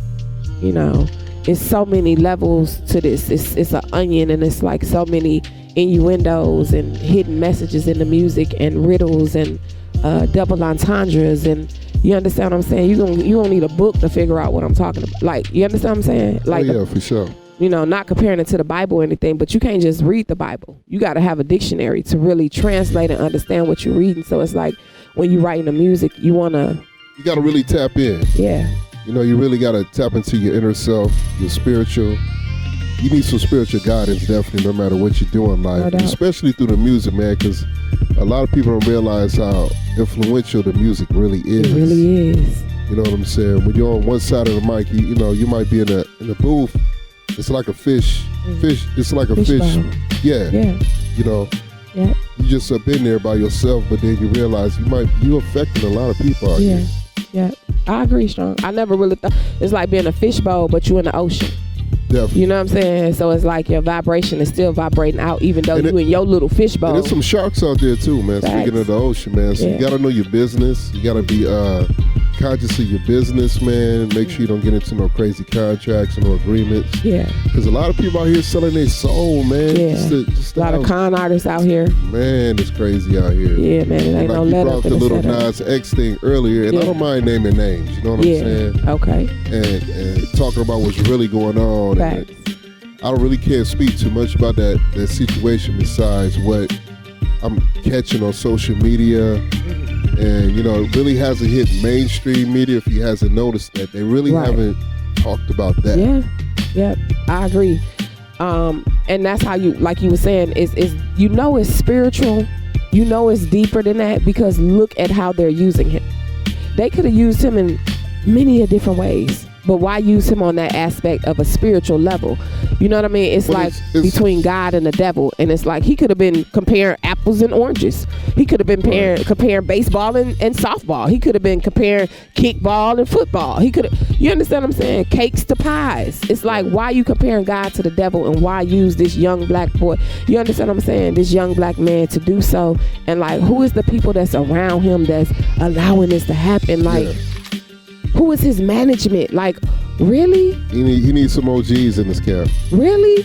you know. It's so many levels to this. It's an onion, and it's like so many innuendos and hidden messages in the music and riddles and double entendres, and you understand what I'm saying? You don't need a book to figure out what I'm talking about. Like, you understand what I'm saying? Like, for sure. You know, not comparing it to the Bible or anything, but you can't just read the Bible. You got to have a dictionary to really translate and understand what you're reading. So it's like when you're writing the music, you got to really tap in. Yeah. You know, you really got to tap into your inner self, your spiritual. You need some spiritual guidance, definitely, no matter what you do in life, especially through the music, man, because a lot of people don't realize how influential the music really is. It really is. You know what I'm saying? When you're on one side of the mic, you know, you might be in a booth. It's like a fish. It's like a fish. Yeah. You know, Yep. You just up in there by yourself, but then you realize you affecting a lot of people out here. Yeah, I agree, Strong. I never really thought it's like being a fishbowl, but you in the ocean. Definitely. You know what I'm saying? So it's like your vibration is still vibrating out, even though you in your little fishbowl. And there's some sharks out there too, man. Facts. Speaking of the ocean, man. So you gotta know your business. You gotta be conscious of your business, man. Make sure you don't get into no crazy contracts and no agreements. Yeah. Because a lot of people out here selling their soul, man. Yeah. Just a lot of con artists out here. Man, it's crazy out here. Yeah, man. It ain't no let up. You brought the little Nas X thing earlier, and I don't mind naming names. You know what I'm saying? Okay. And talking about what's really going on. Facts. I don't really can't speak too much about that situation besides what I'm catching on social media. And, you know, it really hasn't hit mainstream media if you hasn't noticed that. They really haven't talked about that. Yeah, I agree. And that's how you, like you were saying, is you know it's spiritual. You know it's deeper than that because look at how they're using him. They could have used him in many different ways. But why use him on that aspect of a spiritual level? You know what I mean? It's between God and the devil. And it's like he could have been comparing apples and oranges. He could have been comparing baseball and softball. He could have been comparing kickball and football. He could have, you understand what I'm saying? Cakes to pies. It's like, why you comparing God to the devil and why use this young black boy? You understand what I'm saying? This young black man to do so. And like, who is the people that's around him that's allowing this to happen? Like, who is his management? Like, really? He needs some OGs in this camp. Really?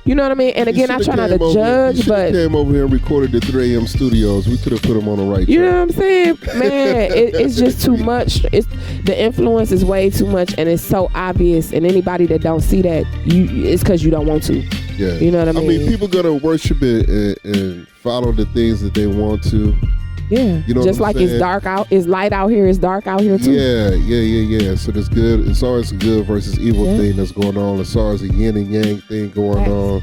You know what I mean? And again, I try not to judge, but he came over here and recorded the 3AM studios. We could have put him on the right track. You know what I'm saying? Man, it's just too much. The influence is way too much, and it's so obvious. And anybody that don't see that, it's because you don't want to. Yeah. You know what I mean? I mean, people gonna worship it and follow the things that they want to. Yeah, you know just like it's dark out, it's light out here, it's dark out here too. Yeah. So there's good. As far as a good versus evil thing that's going on, as far as a yin and yang thing going on,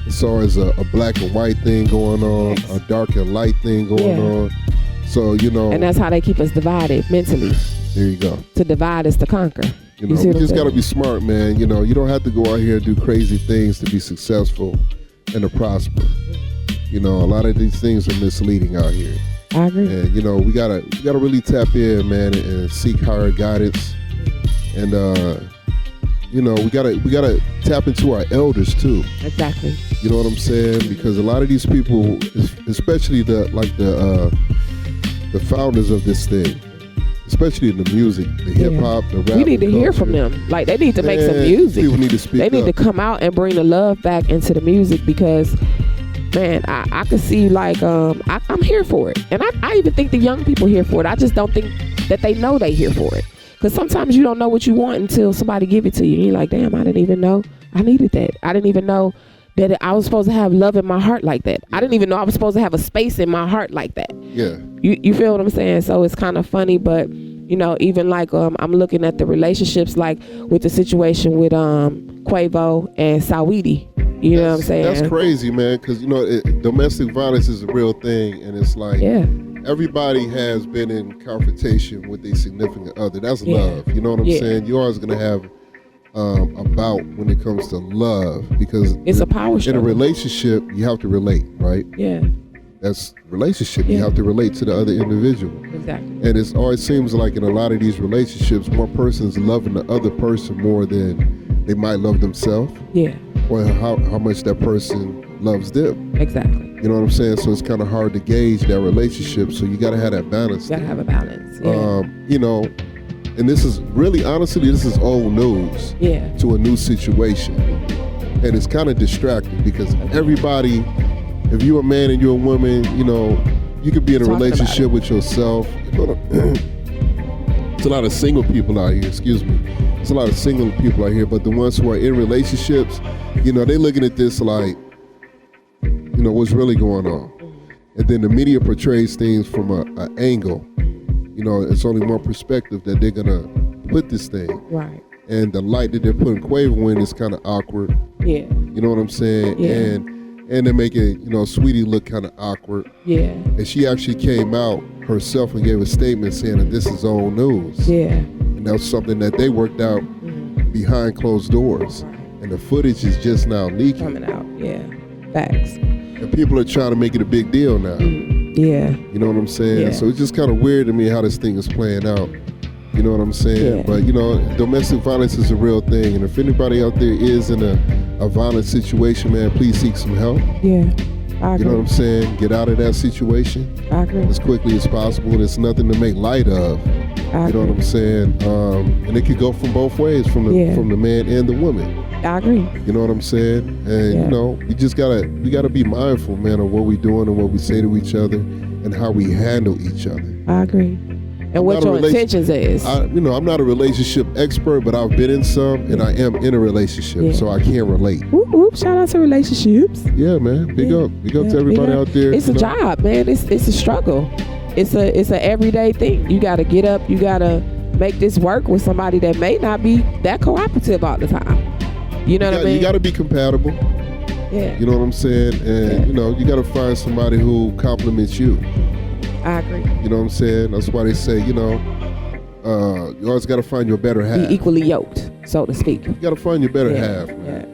as far as a black and white thing going on, a dark and light thing going on. So you know, and that's how they keep us divided mentally. There you go. To divide is to conquer. You know, we just gotta be smart, man. You know, you don't have to go out here and do crazy things to be successful and to prosper. You know, a lot of these things are misleading out here. I agree. And you know, we gotta really tap in, man, and seek higher guidance. And you know, we gotta tap into our elders too. Exactly. You know what I'm saying? Because a lot of these people, especially the founders of this thing, especially in the music, the hip hop, the rap. We need to hear from them. Like they need to make some music. People need to speak. They need to come out and bring the love back into the music because. Man, I could see like I'm here for it, and I even think the young people here for it. I just don't think that they know they here for it, because sometimes you don't know what you want until somebody give it to you. And you're like, damn, I didn't even know I needed that. I didn't even know that I was supposed to have love in my heart like that. I didn't even know I was supposed to have a space in my heart like that. Yeah. You feel what I'm saying? So it's kind of funny, but you know, even like I'm looking at the relationships, like with the situation with Quavo and Saweetie. You know what I'm saying? That's crazy, man, because, you know, domestic violence is a real thing, and it's like everybody has been in confrontation with a significant other. That's love. You know what I'm saying? You're always going to have a bout when it comes to love, because it's a power struggle. In a relationship, you have to relate, right? Yeah. That's relationship. You have to relate to the other individual. Exactly. And it always seems like in a lot of these relationships, one person's loving the other person more than they might love themselves. Yeah. Or how much that person loves them. Exactly. You know what I'm saying? So it's kind of hard to gauge that relationship. So you got to have that balance. You got to have a balance. Yeah. You know, and this is really, honestly, this is old news to a new situation. And it's kind of distracting because everybody, if you're a man and you're a woman, you know, you could be in a relationship with yourself. It's a lot of single people out here, excuse me. It's a lot of single people out here, but the ones who are in relationships, you know, they looking at this like, you know, what's really going on. And then the media portrays things from an angle. You know, it's only one perspective that they're gonna put this thing. Right. And the light that they're putting Quavo in is kind of awkward. Yeah. You know what I'm saying? Yeah. And they're making, you know, Saweetie look kind of awkward. Yeah. And she actually came out herself and gave a statement saying that this is old news. Yeah. And that was something that they worked out behind closed doors. And the footage is just now leaking. Coming out, yeah. Facts. And people are trying to make it a big deal now. Yeah. You know what I'm saying? Yeah. So it's just kind of weird to me how this thing is playing out. You know what I'm saying? Yeah. But, you know, domestic violence is a real thing. And if anybody out there is in a violent situation, man, please seek some help. Yeah. I agree. You know what I'm saying? Get out of that situation I agree. as quickly as possible. There's nothing to make light of. I You know what I'm saying? And it could go from both ways, from the man and the woman. I agree. You know what I'm saying? And you know, we gotta be mindful, man, of what we're doing and what we say to each other and how we handle each other. I agree. And what your intentions is. I'm not a relationship expert, but I've been in some, and I am in a relationship, so I can relate. Whoop, whoop, shout out to relationships. Yeah, man. Big up to everybody out there. It's a job, man. It's a struggle. It's a everyday thing. You got to get up. You got to make this work with somebody that may not be that cooperative all the time. You know what I mean? You got to be compatible. Yeah. You know what I'm saying? And you know, you got to find somebody who compliments you. I agree. You know what I'm saying? That's why they say, you know, you always got to find your better half. Be equally yoked, so to speak. You got to find your better half. Yeah.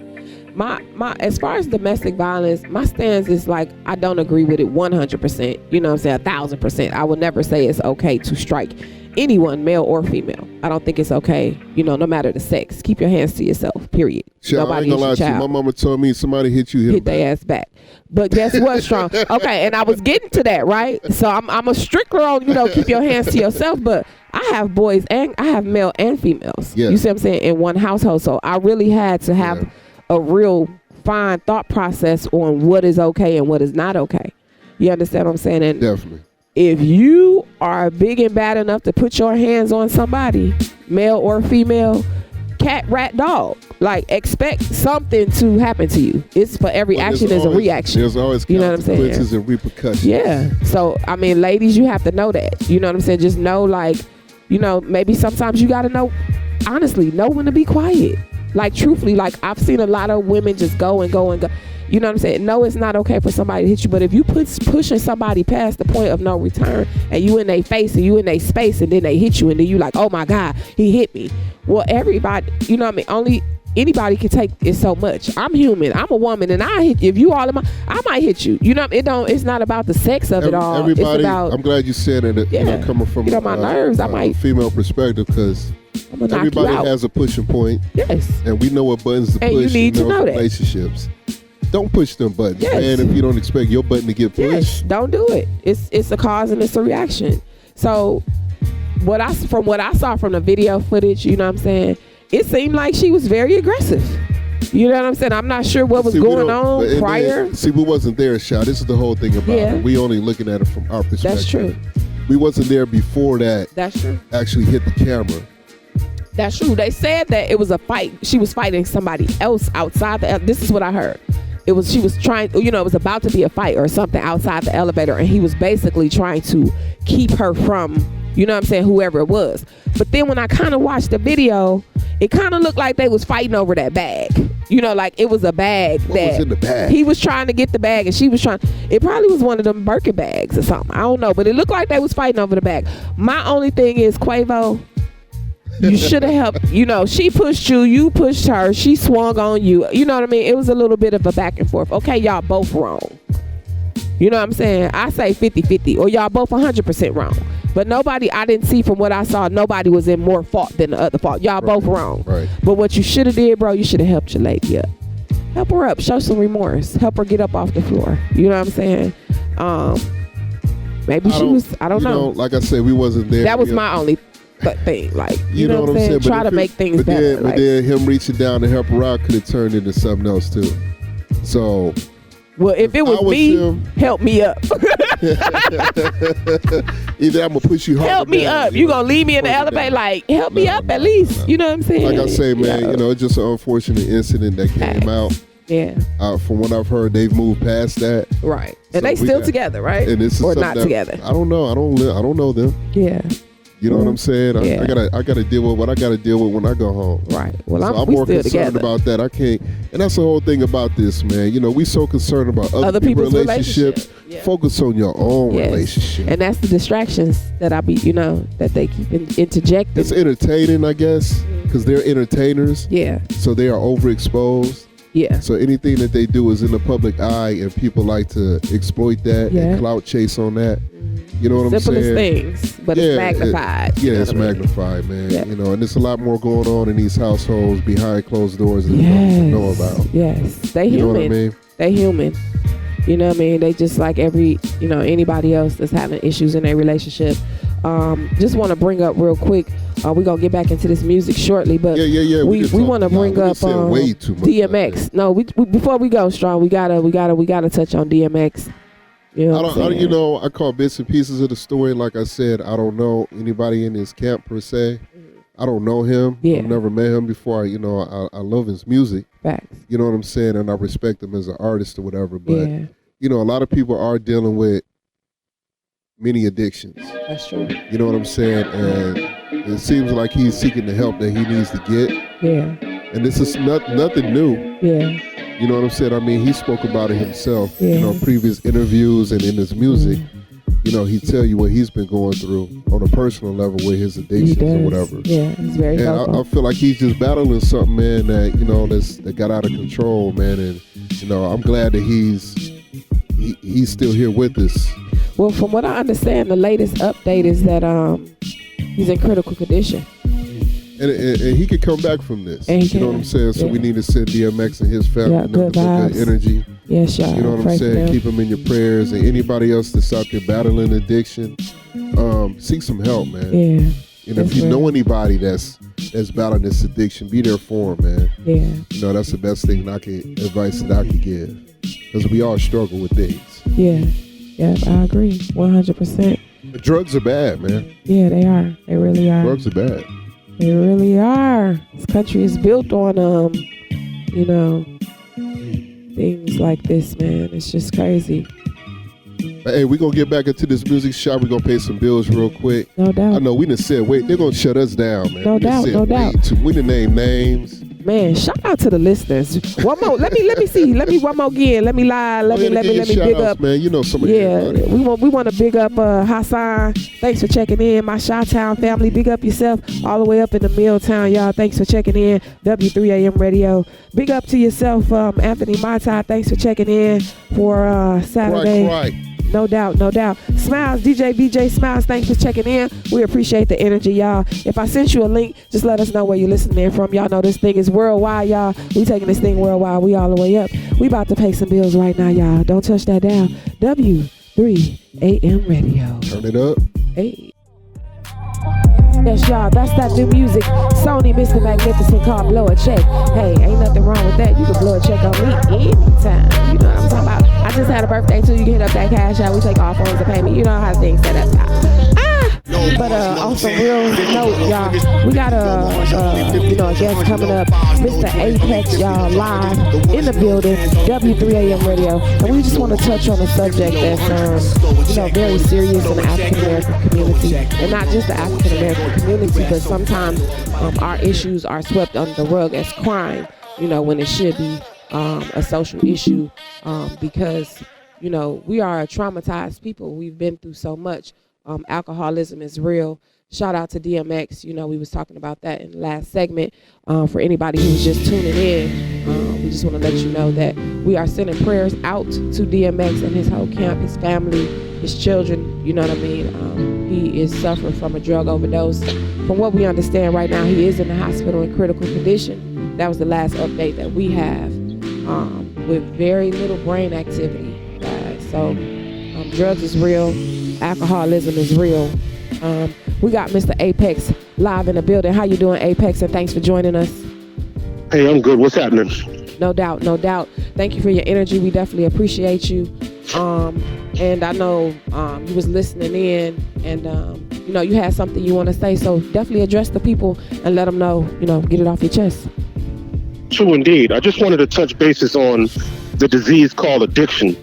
My as far as domestic violence, my stance is like I don't agree with it 100%. You know what I'm saying? 1,000%. I would never say it's okay to strike anyone, male or female. I don't think it's okay, you know, no matter the sex. Keep your hands to yourself, period. Sure, I ain't gonna lie to you. My mama told me somebody hit you, hit their ass back. But guess what, Strong? Okay, and I was getting to that, right? So I'm a stickler on, you know, keep your hands to yourself, but I have boys and I have male and females. Yes. You see what I'm saying? In one household. So I really had to have a real fine thought process on what is okay and what is not okay. You understand what I'm saying? And definitely. If you are big and bad enough to put your hands on somebody, male or female, cat, rat, dog, like expect something to happen to you. It's for every action is a reaction. There's always consequences and repercussions. Yeah. So, I mean, ladies, you have to know that. You know what I'm saying? Just know, like, you know, maybe sometimes you got to know, honestly, know when to be quiet. Like, truthfully, like, I've seen a lot of women just go and go and go. You know what I'm saying? No, it's not okay for somebody to hit you, but if you pushing somebody past the point of no return and you in their face and you in their space and then they hit you and then you like, oh my God, he hit me. Well, everybody, you know what I mean? Only anybody can take it so much. I'm human. I'm a woman, and I hit. If you all in my, I might hit you. You know, it's not about the sex of it all. Everybody, it's about, I'm glad you said it. You know, coming from my nerves, I might female perspective, because everybody has a pushing point. Yes, and we know what buttons to push. And you need to know that. Relationships. Don't push them buttons, yes. man. If you don't expect your button to get pushed, yes, don't do it. It's a cause and it's a reaction. So, from what I saw from the video footage, you know what I'm saying, it seemed like she was very aggressive. You know what I'm saying? I'm not sure what was going on prior. We wasn't there, Sha. This is the whole thing about it. We only looking at it from our perspective. That's true. We wasn't there before that. That's true. Actually hit the camera. That's true. They said that it was a fight. She was fighting somebody else outside this is what I heard. She was trying, you know, it was about to be a fight or something outside the elevator, and he was basically trying to keep her from, you know what I'm saying, whoever it was. But then when I kind of watched the video, it kind of looked like they was fighting over that bag. You know, like it was a bag what was in the bag? He was trying to get the bag and she was trying. It probably was one of them Birkin bags or something. I don't know, but it looked like they was fighting over the bag. My only thing is, Quavo, you should have helped. You know, she pushed you pushed her, she swung on you. You know what I mean? It was a little bit of a back and forth. Okay, y'all both wrong. You know what I'm saying? I say 50-50, or y'all both 100% wrong. But I didn't see from what I saw, nobody was in more fault than the other fault. Y'all both wrong. Right. But what you should have did, bro, you should have helped your lady up. Help her up. Show some remorse. Help her get up off the floor. You know what I'm saying? Maybe I don't know. Like I said, we wasn't there. That was my only thing. Like, you know what I'm saying? Try to make things better. But then him reaching down to help her out could have turned into something else too. So... Well, if it was me, help me up. Either I'm going to push you hard. Help me up. You going to leave me in the elevator like, help me up at least. You know what I'm saying? Like I say, man, you know, it's just an unfortunate incident that came out. Yeah. From what I've heard, they've moved past that. Right. And they still together, right? And this is or not together. I don't know. I don't know them. Yeah. You know what I'm saying? Yeah. I gotta deal with what I gotta deal with when I go home. Right. Well, so I'm more concerned about that. I can't, and that's the whole thing about this, man. You know, we so concerned about other people's relationships. Yeah. Focus on your own relationship. And that's the distractions that that they keep interjecting. It's entertaining, I guess, because they're entertainers. Yeah. So they are overexposed. Yeah. So anything that they do is in the public eye, and people like to exploit that and clout chase on that. You know what I'm saying? Simplest things, but it's magnified. It's magnified, man. Yeah. You know, and there's a lot more going on in these households behind closed doors that we don't even know about. Yes, they human. You know what I mean? They human. You know what I mean? They just like anybody else that's having issues in their relationship. Just want to bring up real quick. We're gonna get back into this music shortly, but we want to bring up way too much DMX. No, we before we go, Strong, we gotta touch on DMX. You know I caught bits and pieces of the story. Like I said, I don't know anybody in his camp per se. I don't know him. Yeah. I've never met him before. I love his music. Facts. You know what I'm saying? And I respect him as an artist or whatever. But, a lot of people are dealing with many addictions. That's true. You know what I'm saying? And it seems like he's seeking the help that he needs to get. Yeah. And this is nothing new. Yeah. You know what I'm saying? I mean, he spoke about it himself, Yeah. Previous interviews and in his music. He tell you what he's been going through on a personal level with his addictions or whatever. Yeah, he's very helpful. I feel like he's just battling something, man, that got out of control, man. And, I'm glad that he's still here with us. Well, from what I understand, the latest update is that he's in critical condition. And he could come back from this. You know what I'm saying? So we need to send DMX and his family good vibes. Good energy. Yes, y'all. You know what I'm saying? Keep them in your prayers. And anybody else that's out there battling addiction, seek some help, man. Yeah. If you know anybody that's battling this addiction, be there for them, man. Yeah. That's the best advice that I could give. Because we all struggle with things. Yeah. Yeah, I agree. 100%. But drugs are bad, man. Yeah, they are. They really are. Drugs are bad. They really are. This country is built on, things like this, man. It's just crazy. Hey, we're going to get back into this music shop. We're going to pay some bills real quick. No doubt. I know we done said, wait, they're going to shut us down, man. No doubt. We done name names. Man, shout out to the listeners. One more. Let me see. Let me one more again. Let me lie. Let me big up. Man, some of we want to big up Hassan. Thanks for checking in. My Chi-Town family. Big up yourself all the way up in the Milltown, y'all. Thanks for checking in. W3AM Radio. Big up to yourself, Anthony Mata. Thanks for checking in for Saturday. Right. No doubt. Smiles, DJ BJ Smiles, thanks for checking in. We appreciate the energy, y'all. If I sent you a link, just let us know where you're listening from. Y'all know this thing is worldwide, y'all. We taking this thing worldwide. We all the way up. We about to pay some bills right now, y'all. Don't touch that down. W3AM Radio. Turn it up. Hey. Yes, y'all, that's that new music. S.o.n.y, Mr. Magnificent, called Blow a Check. Hey, ain't nothing wrong with that. You can blow a check on me anytime. You know what I'm talking about. I just had a birthday too. You can hit up that cash out. We take all forms of payment. You know how things set up. But on some real note, y'all, we got a guest coming up, Mr. Apex, y'all, live in the building, W3AM Radio, and we just want to touch on a subject that's very serious in the African American community, and not just the African American community, but sometimes our issues are swept under the rug as crime, when it should be a social issue, because we are a traumatized people. We've been through so much. Alcoholism is real. Shout out to DMX. We was talking about that in the last segment. For anybody who's just tuning in, we just want to let you know that we are sending prayers out to DMX and his whole camp, his family, his children. You know what I mean? He is suffering from a drug overdose. From what we understand right now, he is in the hospital in critical condition. That was the last update that we have, with very little brain activity, guys. So drugs is real. Alcoholism is real. We got Mr. Apex live in the building. How you doing, Apex? And thanks for joining us. Hey, I'm good. What's happening? No doubt. Thank you for your energy. We definitely appreciate you. And I know you was listening in, and you had something you want to say. So definitely address the people and let them know. Get it off your chest. True indeed. I just wanted to touch bases on the disease called addiction.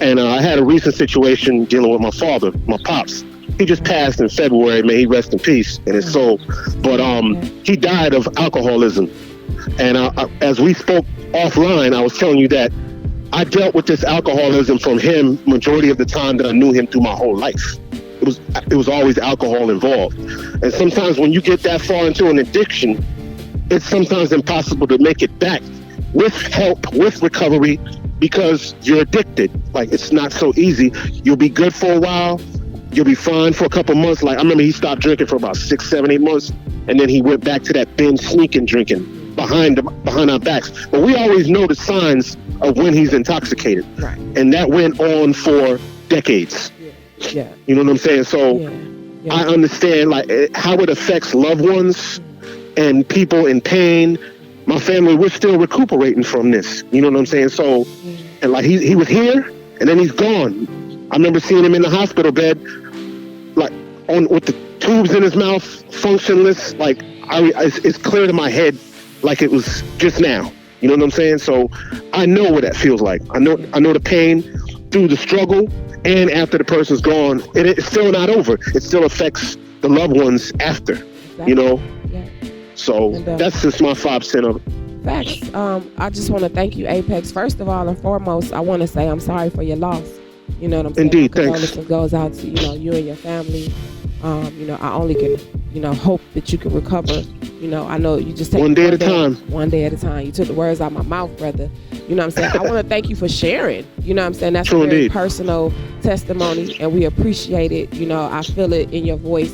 And I had a recent situation dealing with my father, my pops. He just passed in February. May he rest in peace in his soul. But he died of alcoholism. And as we spoke offline, I was telling you that I dealt with this alcoholism from him majority of the time that I knew him through my whole life. It was always alcohol involved. And sometimes when you get that far into an addiction, it's sometimes impossible to make it back. with help, with recovery, because you're addicted. Like, it's not so easy. You'll be good for a while. You'll be fine for a couple months. Like, I remember he stopped drinking for about 6, 7, 8 months, and then he went back to that binge sneaking drinking behind our backs. But we always know the signs of when he's intoxicated. Right. And that went on for decades. Yeah. You know what I'm saying? So I understand like how it affects loved ones and people in pain. My family, we're still recuperating from this. You know what I'm saying? So, and like he was here and then he's gone. I remember seeing him in the hospital bed, like with the tubes in his mouth, functionless. Like it's clear to my head, like it was just now. You know what I'm saying? So I know what that feels like. I know the pain through the struggle, and after the person's gone, it's still not over. It still affects the loved ones after. Exactly. You know. Yeah. So that's just my 5 cents of it. Facts. I just want to thank you, Apex. First of all and foremost, I want to say I'm sorry for your loss. You know what I'm saying? Indeed, thanks. Condolences goes out to you and your family. I only can hope that you can recover. I know you just take one day at a time. One day at a time. You took the words out of my mouth, brother. You know what I'm saying? I want to thank you for sharing. You know what I'm saying? That's True a very indeed. Personal testimony, and we appreciate it. I feel it in your voice.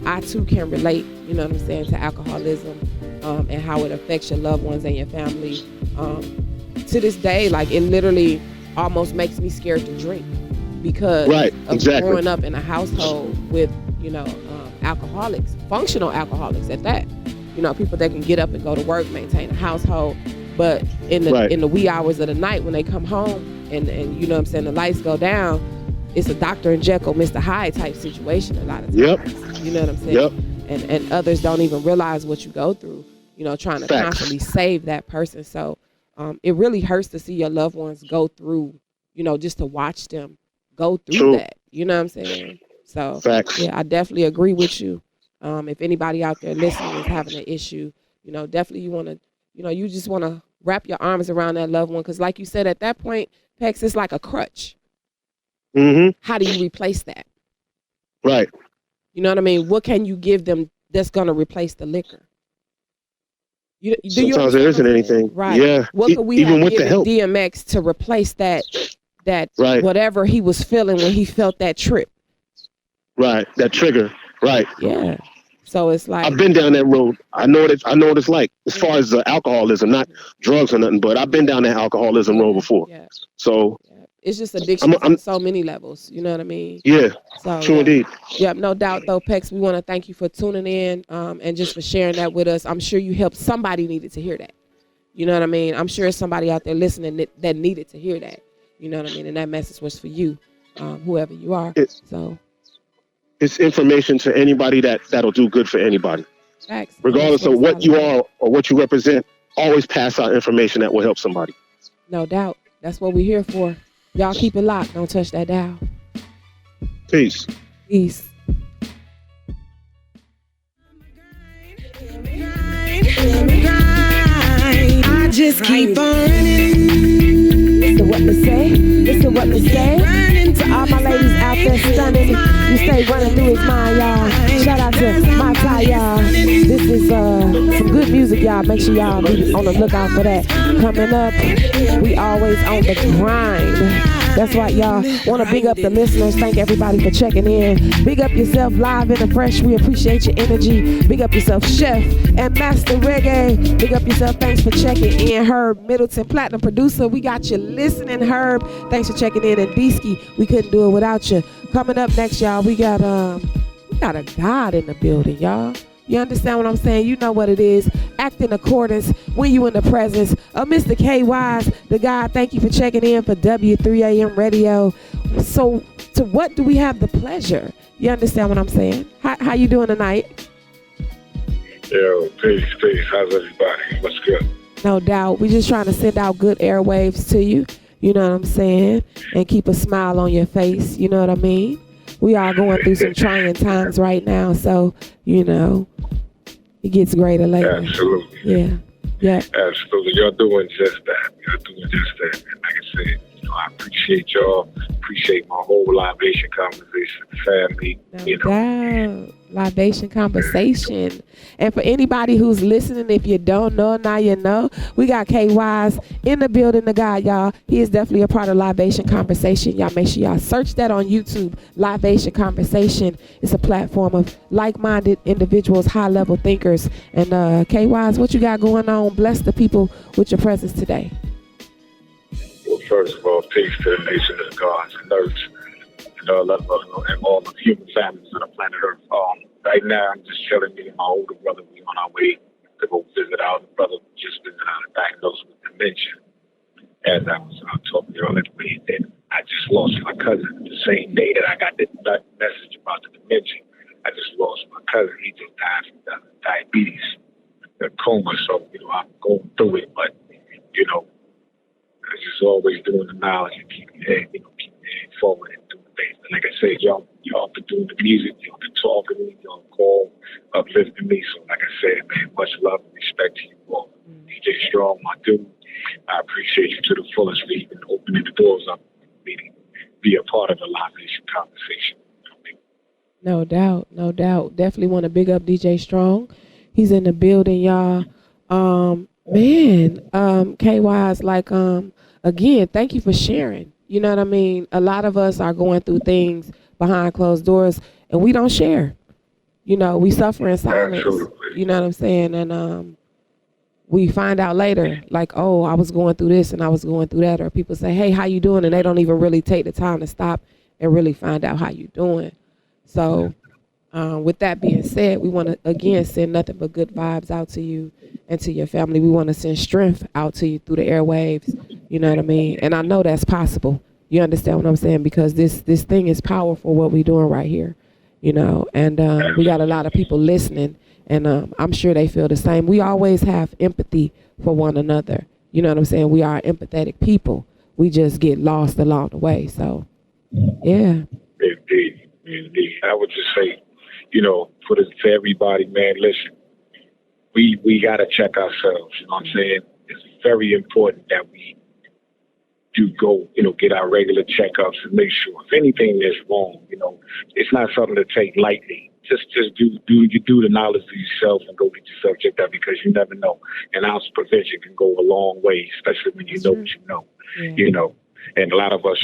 I too can relate, you know what I'm saying, to alcoholism and how it affects your loved ones and your family. To this day, like it literally almost makes me scared to drink because of growing up in a household with, alcoholics, functional alcoholics at that. People that can get up and go to work, maintain a household, but in the wee hours of the night when they come home and you know what I'm saying, the lights go down, it's a Dr. and Jekyll, Mr. Hyde type situation a lot of times. Yep. You know what I'm saying? Yep. And others don't even realize what you go through, trying to constantly save that person. So it really hurts to see your loved ones go through, just to watch them go through that. You know what I'm saying? So yeah, I definitely agree with you. If anybody out there listening is having an issue, definitely you want to, you just want to wrap your arms around that loved one. Because like you said, at that point, Pex, it's like a crutch. Mm-hmm. How do you replace that? Right. You know what I mean? What can you give them that's going to replace the liquor? Sometimes there isn't anything. Right. Yeah. What could we even have with the given help. DMX to replace that whatever he was feeling when he felt that trip? Right. That trigger. Right. Yeah. So it's like I've been down that road. I know what it's like as far as alcoholism, not drugs or nothing, but I've been down that alcoholism road before. Yeah. So it's just addiction on so many levels. You know what I mean? Yeah. So, true indeed. Yep, no doubt though, Pex. We want to thank you for tuning in and just for sharing that with us. I'm sure you helped somebody needed to hear that. You know what I mean? I'm sure somebody out there listening that needed to hear that. You know what I mean? And that message was for you, whoever you are. It's information to anybody that'll do good for anybody. Facts. Regardless of what you are or what you represent, always pass out information that will help somebody. No doubt. That's what we're here for. Y'all keep it locked. Don't touch that dial. Peace. Peace. I just keep on running. Listen what to say. Listen what to say. To all my ladies out there stunning. You stay running through his mind, y'all. Shout out to my tie, y'all. This is some good music, y'all. Make sure y'all be on the lookout for that. Coming up, we always on the grind. That's right, y'all. Want to big up the listeners. Thank everybody for checking in. Big up yourself, live in the fresh. We appreciate your energy. Big up yourself, Chef and Master Reggae. Big up yourself. Thanks for checking in. Herb Middleton, Platinum Producer. We got you listening, Herb. Thanks for checking in. And Deesky, we couldn't do it without you. Coming up next, y'all, we got a God in the building, y'all. You understand what I'm saying? You know what it is. Act in accordance when you in the presence of Mr. K. Wise, the God. Thank you for checking in for W3AM Radio. So what do we have the pleasure? You understand what I'm saying? How you doing tonight? Yo, peace. How's everybody? What's good? No doubt. We just trying to send out good airwaves to you. You know what I'm saying? And keep a smile on your face. You know what I mean? We are going through some trying times right now, so, it gets greater later. Absolutely. Yeah. Absolutely. You're doing just that. And like I said, I appreciate y'all. Appreciate my whole libation conversation, family. Libation conversation. And for anybody who's listening, if you don't know, now you know. We got KY's in the building, the guy, y'all. He is definitely a part of Libation Conversation. Y'all make sure y'all search that on YouTube. Libation Conversation is a platform of like-minded individuals, high-level thinkers. And KY's, what you got going on? Bless the people with your presence today. Well, first of all, peace to the nation of the gods and earth. And all the human families on the planet Earth. Right now, I'm just chilling. Me and my older brother, we on our way to go visit our other brother who just been diagnosed with dementia. As I was talking earlier, and I just lost my cousin the same day that I got the message about the dementia. I just lost my cousin. He just died from diabetes, a coma. So, I'm going through it, but, I just always doing the knowledge and keeping head forward and doing things. And like I said, y'all been doing the music, y'all been talking to me, y'all call, uplifting me. So like I said, man, much love and respect to you all. DJ Strong, my dude, I appreciate you to the fullest for even opening the doors up for me to be a part of the libation conversation. No doubt, no doubt. Definitely want to big up DJ Strong. He's in the building, y'all. KY's like, again, thank you for sharing. You know what I mean? A lot of us are going through things behind closed doors and we don't share. We suffer in silence. Absolutely. You know what I'm saying? And we find out later, like, oh, I was going through this and I was going through that. Or people say, hey, how you doing? And they don't even really take the time to stop and really find out how you doing. So with that being said, we want to, again, send nothing but good vibes out to you and to your family. We want to send strength out to you through the airwaves. You know what I mean? And I know that's possible. You understand what I'm saying? Because this thing is powerful, what we're doing right here, and we got a lot of people listening, and I'm sure they feel the same. We always have empathy for one another. You know what I'm saying? We are empathetic people. We just get lost along the way. So, yeah. Indeed. I would just say, for everybody, man, listen, we got to check ourselves. You know what I'm saying? It's very important that we do go, get our regular checkups and make sure if anything is wrong, it's not something to take lightly. Just do the knowledge for yourself and go get yourself checked out, because you never know. An ounce of prevention can go a long way, especially when you know what you know. Yeah. And a lot of us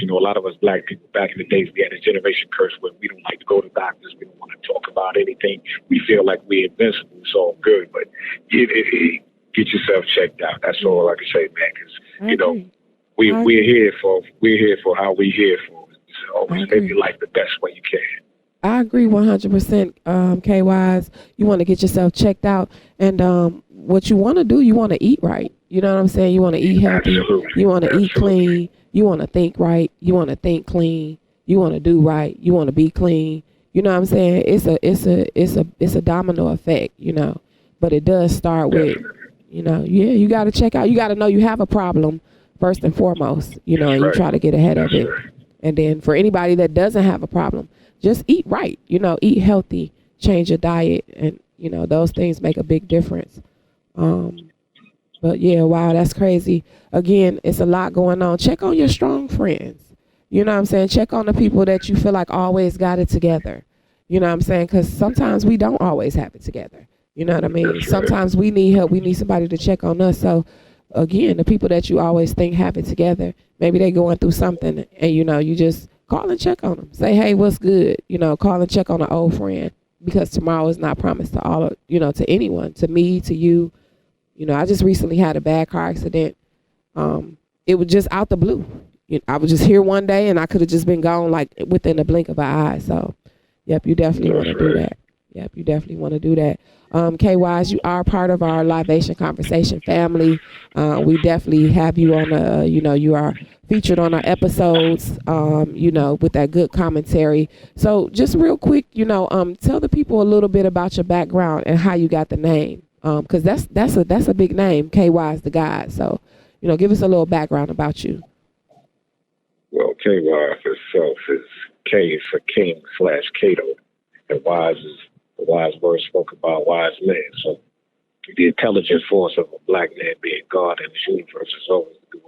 black people back in the days, we had a generation curse where we don't like to go to doctors. We don't want to talk about anything. We feel like we're invincible. It's all good, but get yourself checked out. That's all I can say, man. Because we're here for how we're here for. So always live your life the best way you can. I agree 100%, KY's. You want to get yourself checked out, and what you want to do, you want to eat right. You know what I'm saying? You want to eat healthy. Absolutely. You want to eat clean. You want to think right. You want to think clean. You want to do right. You want to be clean. You know what I'm saying? It's a domino effect, But it does start with, you got to check out. You got to know you have a problem first and foremost, and you try to get ahead of it. And then for anybody that doesn't have a problem, just eat right. Eat healthy, change your diet, and those things make a big difference. But yeah, wow, that's crazy. Again, it's a lot going on. Check on your strong friends. You know what I'm saying? Check on the people that you feel like always got it together. You know what I'm saying? Because sometimes we don't always have it together. You know what I mean? Sometimes we need help. We need somebody to check on us. So again, the people that you always think have it together, maybe they going through something, and you just call and check on them. Say, hey, what's good? Call and check on an old friend, because tomorrow is not promised to all, to anyone, to me, to you. I just recently had a bad car accident. It was just out the blue. I was just here one day and I could have just been gone like within the blink of an eye. So, yep, you definitely want to do that. Yep, you definitely want to do that. KY's, you are part of our Libation Conversation family. We definitely have you on you are featured on our episodes, with that good commentary. So just real quick, tell the people a little bit about your background and how you got the name. Because that's a big name. KY's the God. So, give us a little background about you. Well, KY for itself is K is for King / Cato, and wise is the wise word spoken by a wise man. So the intelligent force of a black man being God in this universe is always to do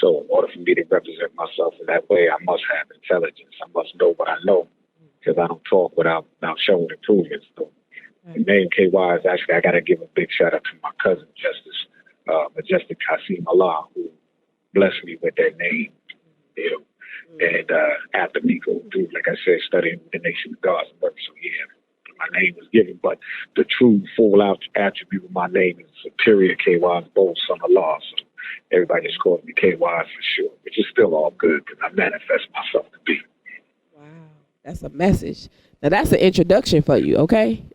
So in order for me to represent myself in that way, I must have intelligence. I must know what I know, because I don't talk without showing and proving. So the name KY is actually, I got to give a big shout out to my cousin, Majestic Kasim Allah, who blessed me with that name. You know, and after me going through, like I said, studying the Nation of God's work, so yeah, my name was given. But the true full out attribute of my name is Superior KY's Bold Son of Law. So everybody just calls me KY for sure, which is still all good because I manifest myself to be. Wow, that's a message. Now that's an introduction for you, okay?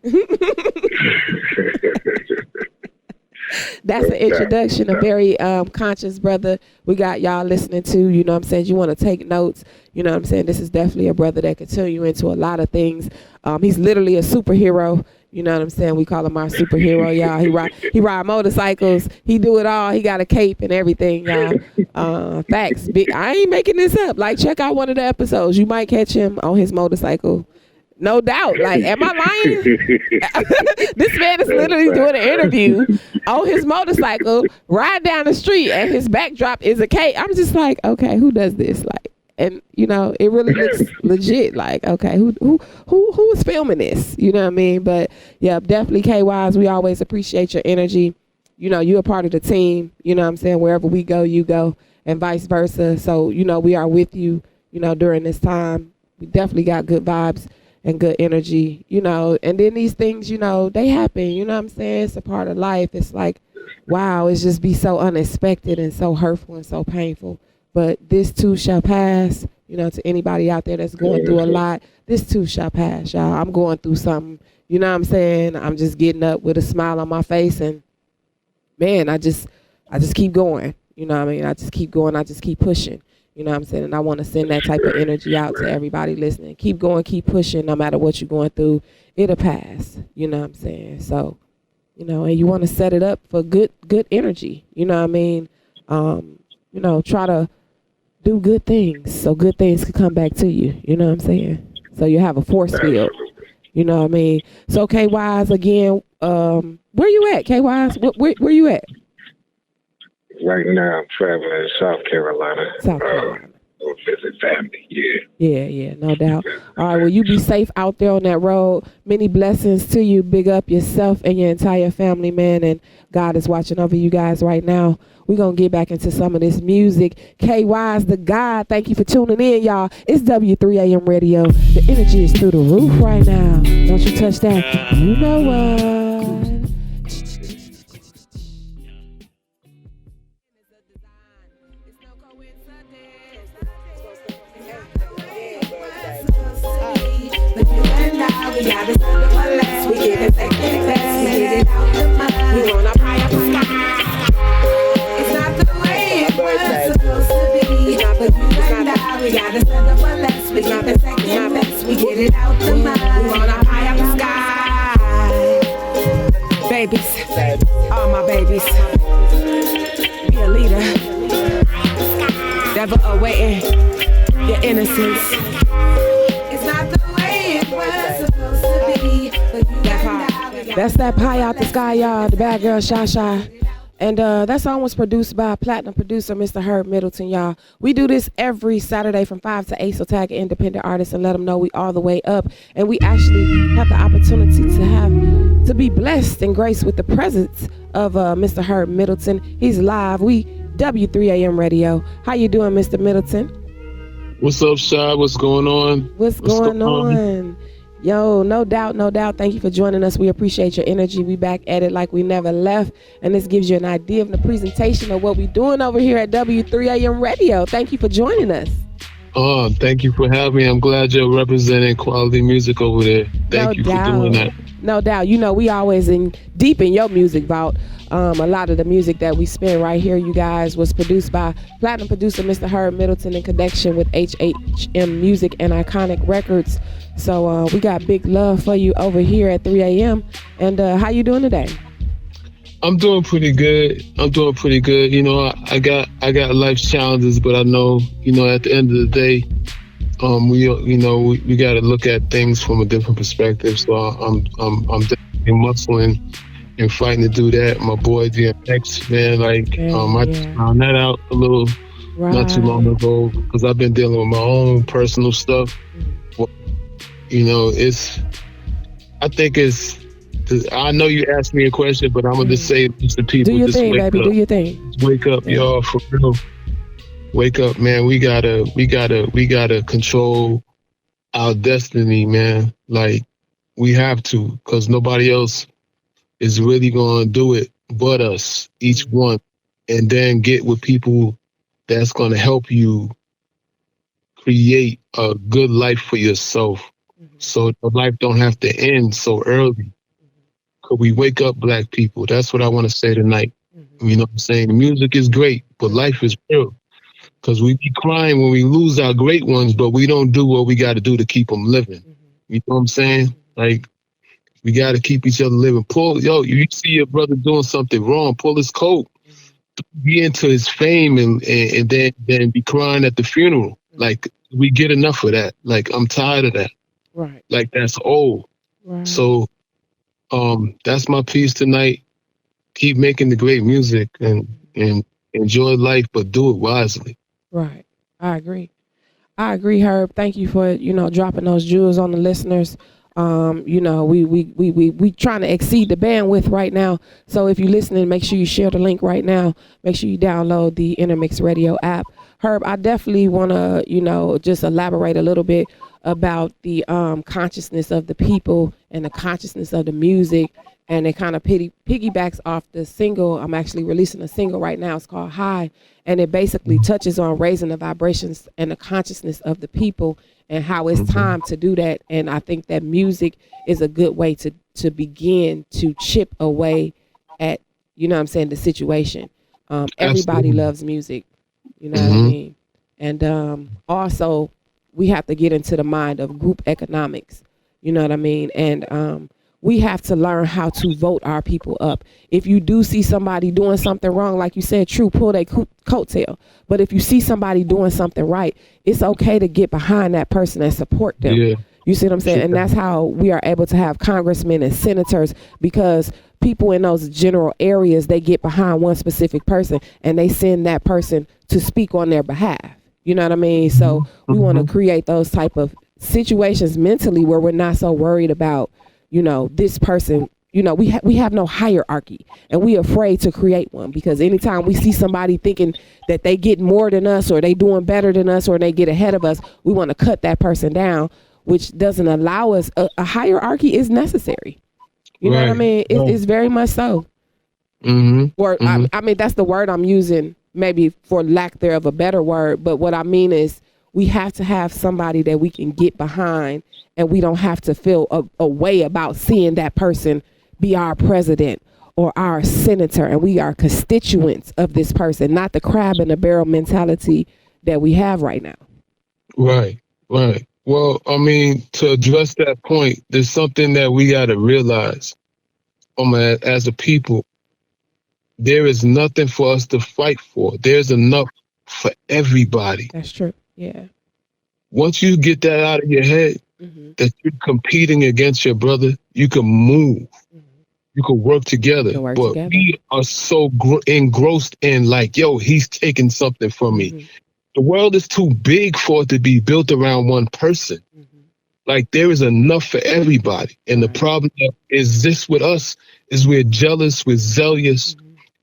That's an introduction, a very conscious brother we got y'all listening to, you know what I'm saying? You want to take notes, you know what I'm saying? This is definitely a brother that can tell you into a lot of things. He's literally a superhero, you know what I'm saying? We call him our superhero, y'all. He ride motorcycles, he do it all, he got a cape and everything, y'all. Facts. I ain't making this up. Like, check out one of the episodes. You might catch him on his motorcycle. No doubt. Like, am I lying? This man is literally doing an interview on his motorcycle, ride down the street, and his backdrop is a cape. I'm just like, okay, who does this? Like, and you know, it really looks legit. Like, okay, who is filming this? You know what I mean? But yeah, definitely KYs. We always appreciate your energy. You know, you're a part of the team. You know what I'm saying? Wherever we go, you go, and vice versa. So, you know, we are with you, you know, during this time. We definitely got good vibes and good energy, you know, and then these things, you know, they happen, you know what I'm saying? It's a part of life. It's like, wow, it's just be so unexpected and so hurtful and so painful. But this too shall pass, you know, to anybody out there that's going through a lot, this too shall pass, y'all. I'm going through something, you know what I'm saying? I'm just getting up with a smile on my face, and man, I just keep going, you know what I mean? I just keep going, I just keep pushing. You know what I'm saying? And I want to send that type of energy out to everybody listening. Keep going, keep pushing, no matter what you're going through. It'll pass. You know what I'm saying? So, you know, and you want to set it up for good energy. You know what I mean? You know, try to do good things so good things can come back to you. You know what I'm saying? So you have a force field. You know what I mean? So KYs, again, where you at, KYs? Where you at? Right now, I'm traveling in South Carolina. South Carolina. Visit family, yeah. Yeah, no doubt. All right, well, you be safe out there on that road. Many blessings to you. Big up yourself and your entire family, man. And God is watching over you guys right now. We're going to get back into some of this music. KY's the God. Thank you for tuning in, y'all. It's W3AM Radio. The energy is through the roof right now. Don't you touch that. You know what? We got this under one last. We get it second best. We get it out the mud. We gonna pie up the sky. It's not the way it was supposed to be. But you and I, we got this under one last. We get it second best. We get it out the mud. We gonna pie up the sky. Babies, all my babies. Be a leader. Never awaiting your innocence. It's not the way it was supposed to be. That's that pie out the sky, y'all. The bad girl, Shy Shy. And that song was produced by platinum producer Mr. Herb Middleton, y'all. We do this every Saturday from 5 to 8, so tag an independent artist and let them know we all the way up. And we actually have the opportunity to be blessed and graced with the presence of Mr. Herb Middleton. He's live. We W3AM Radio. How you doing, Mr. Middleton? What's up, Shy? What's going on? What's going on? Yo, no doubt. Thank you for joining us. We appreciate your energy. We back at it like we never left. And this gives you an idea of the presentation of what we're doing over here at W3AM Radio. Thank you for joining us. Oh, thank you for having me. I'm glad you're representing quality music over there. Thank you for doing that. No doubt. You know, we always deep in your music vault. A lot of the music that we spin right here, you guys, was produced by platinum producer Mr. Herb Middleton in connection with HHM Music and Iconic Records. So we got big love for you over here at 3 a.m. And how you doing today? I'm doing pretty good. You know, I got life's challenges, but I know, you know, at the end of the day, we got to look at things from a different perspective. So I'm definitely muscling and fighting to do that. My boy DMX, man, like I just found that out a little not too long ago because I've been dealing with my own personal stuff. You know, I know you asked me a question, but I'm gonna just say this to people: do your just thing, wake baby. up. Do your thing. Just wake up, y'all, for real. Wake up, man. We gotta control our destiny, man. Like we have to, because nobody else is really gonna do it but us, each one, and then get with people that's gonna help you create a good life for yourself, so the life don't have to end so early. Could we wake up, Black people? That's what I want to say tonight. You know what I'm saying? The music is great, but life is real. Because we be crying when we lose our great ones, but we don't do what we got to do to keep them living. You know what I'm saying? Like, we got to keep each other living. You see your brother doing something wrong, pull his coat. Be into his fame and then be crying at the funeral. Like, we get enough of that. Like, I'm tired of that. Right. Like, that's old. Right. So, that's my piece tonight. Keep making the great music and enjoy life, but do it wisely. Right. I agree, Herb. Thank you for, dropping those jewels on the listeners. We trying to exceed the bandwidth right now. So if you're listening, make sure you share the link right now. Make sure you download the Intermix Radio app. Herb, I definitely want to, just elaborate a little bit about the consciousness of the people and the consciousness of the music. And it kind of piggybacks off the single. I'm actually releasing a single right now. It's called High. And it basically touches on raising the vibrations and the consciousness of the people and how it's time to do that. And I think that music is a good way to begin to chip away at, the situation. Everybody loves music. You know what I mean? And also, we have to get into the mind of group economics. You know what I mean? And we have to learn how to vote our people up. If you do see somebody doing something wrong, like you said, true, pull their coattail. But if you see somebody doing something right, it's okay to get behind that person and support them. Yeah. You see what I'm saying? And that's how we are able to have congressmen and senators, because people in those general areas, they get behind one specific person and they send that person to speak on their behalf. You know what I mean? So we want to create those type of situations mentally where we're not so worried about, this person, we have no hierarchy, and we afraid to create one, because anytime we see somebody thinking that they get more than us or they doing better than us or they get ahead of us, we want to cut that person down, which doesn't allow us. A hierarchy is necessary. You know what I mean? It's very much so. Or I mean, that's the word I'm using, maybe for lack thereof a better word. But what I mean is, we have to have somebody that we can get behind, and we don't have to feel a way about seeing that person be our president or our senator, and we are constituents of this person, not the crab in the barrel mentality that we have right now. Right. Well, I mean, to address that point, there's something that we got to realize as a people. There is nothing for us to fight for. There's enough for everybody. That's true. Yeah. Once you get that out of your head, that you're competing against your brother, you can move. You can work together. We are so engrossed in like, yo, he's taking something from me. The world is too big for it to be built around one person. Like, there is enough for everybody. And the problem is this with us is we're jealous, we're zealous,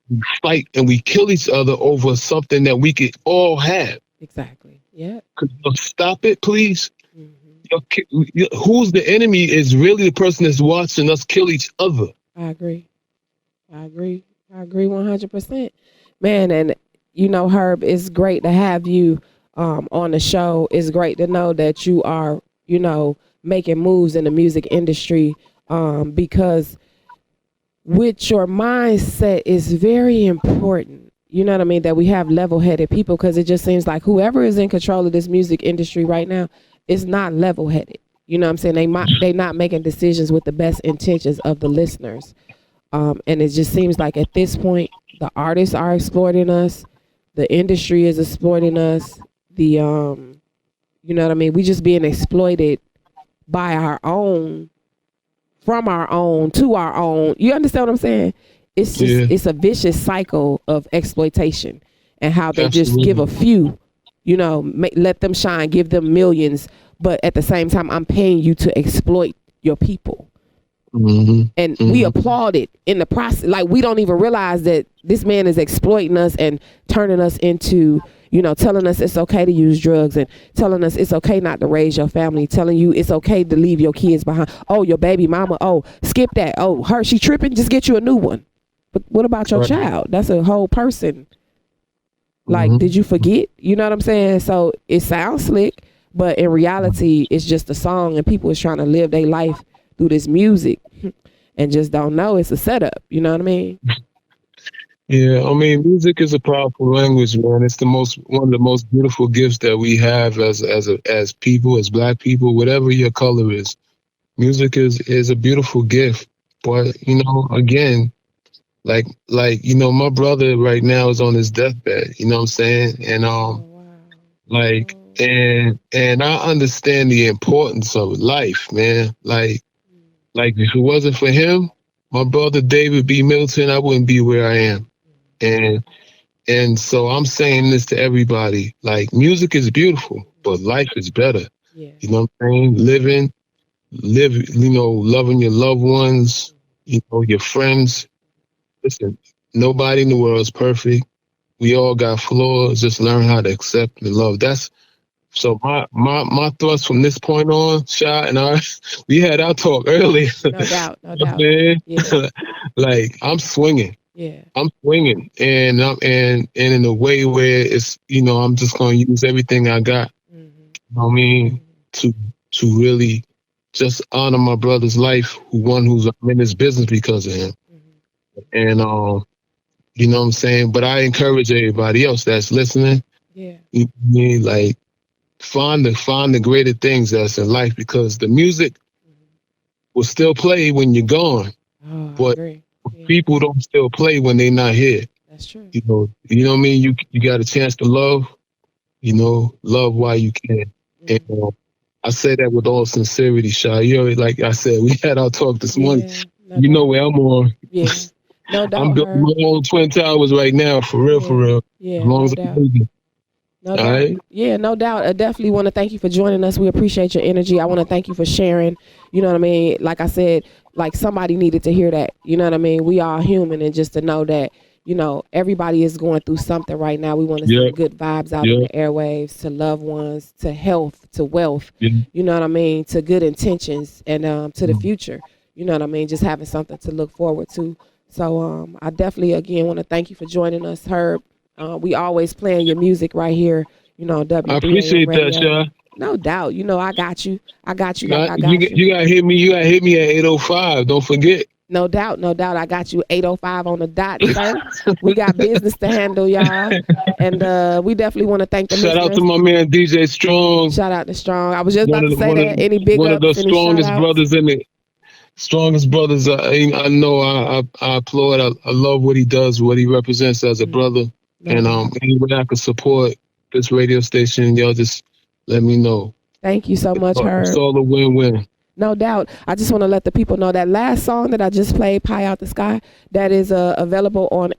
we fight, and we kill each other over something that we could all have. Exactly. Yeah. Could you stop it, please? Who's the enemy is really the person that's watching us kill each other. I agree 100%. Man, and Herb, it's great to have you on the show. It's great to know that you are, making moves in the music industry, because with your mindset is very important. You know what I mean? That we have level-headed people, because it just seems like whoever is in control of this music industry right now is not level-headed. You know what I'm saying? They not making decisions with the best intentions of the listeners. And it just seems like at this point, the artists are exploiting us. The industry is exploiting us. You know what I mean? We just being exploited by our own from our own to our own. You understand what I'm saying? It's just it's a vicious cycle of exploitation, and how they just give a few, you know, let them shine, give them millions, but at the same time, I'm paying you to exploit your people. And we applaud it in the process. Like, we don't even realize that this man is exploiting us and turning us into, you know, telling us it's okay to use drugs, and telling us it's okay not to raise your family, telling you it's okay to leave your kids behind. Oh, your baby mama. Oh, skip that. Oh, she tripping. Just get you a new one. But what about your child? That's a whole person. Like, did you forget? You know what I'm saying? So it sounds slick, but in reality, it's just a song, and people is trying to live their life through this music and just don't know it's a setup. You know what I mean? Yeah, I mean, music is a powerful language, man. It's one of the most beautiful gifts that we have as people, as Black people, whatever your color is. Music is a beautiful gift. But, you know, again, like you know, my brother right now is on his deathbed. You know what I'm saying? And and I understand the importance of life, man. Like if it wasn't for him, my brother David B. Middleton, I wouldn't be where I am. And so I'm saying this to everybody. Like, music is beautiful, but life is better. You know what I'm saying? Live, you know, loving your loved ones, you know, your friends. Listen, nobody in the world is perfect. We all got flaws. Just learn how to accept and love. That's so my thoughts from this point on, Sha and I, we had our talk earlier. No doubt, no doubt. Yeah. Like, I'm swinging. Yeah. I'm swinging, and in a way where it's, you know, I'm just gonna use everything I got. You know what I mean? To really just honor my brother's life, who's I'm in this business because of him. And you know what I'm saying? But I encourage everybody else that's listening. Yeah. You know what I mean? Like, find the greater things that's in life, because the music will still play when you're gone. But people don't still play when they're not here. That's true. You know what I mean? You got a chance to love, you know, love while you can. And I say that with all sincerity, Sha. You know, like I said, we had our talk this morning. You know where I'm on. Yeah. No doubt. I'm building my own Twin Towers right now, for real. Yeah, As long as doubt. I'm moving. No doubt. Right? Yeah, no doubt. I definitely want to thank you for joining us. We appreciate your energy. I want to thank you for sharing. You know what I mean? Like I said, like, somebody needed to hear that. You know what I mean? We are human, and just to know that, you know, everybody is going through something right now. We want to send good vibes out in the airwaves to loved ones, to health, to wealth. You know what I mean? To good intentions, and to the future. You know what I mean? Just having something to look forward to. So I definitely, again, want to thank you for joining us, Herb. We always playing your music right here, you know, W3AM I appreciate Radio. that, Sha. No doubt. You know, I got you. I got you. You I got you. You gotta hit me. You gotta hit me at 8:05. Don't forget. No doubt. No doubt. I got you 8:05 on the dot, sir. We got business to handle, y'all. And we definitely want to thank the Shout listeners. out to my man DJ Strong. Shout out to Strong. I was just about to say that. Any big one ups? One of the strongest brothers in it. Strongest brothers. I know. I applaud. I love what he does, what he represents as a brother. And any way I could support this radio station, y'all just let me know. Thank you so much, Herb. It's all a win-win. No doubt. I just want to let the people know that last song that I just played, Pie Out the Sky, that is available on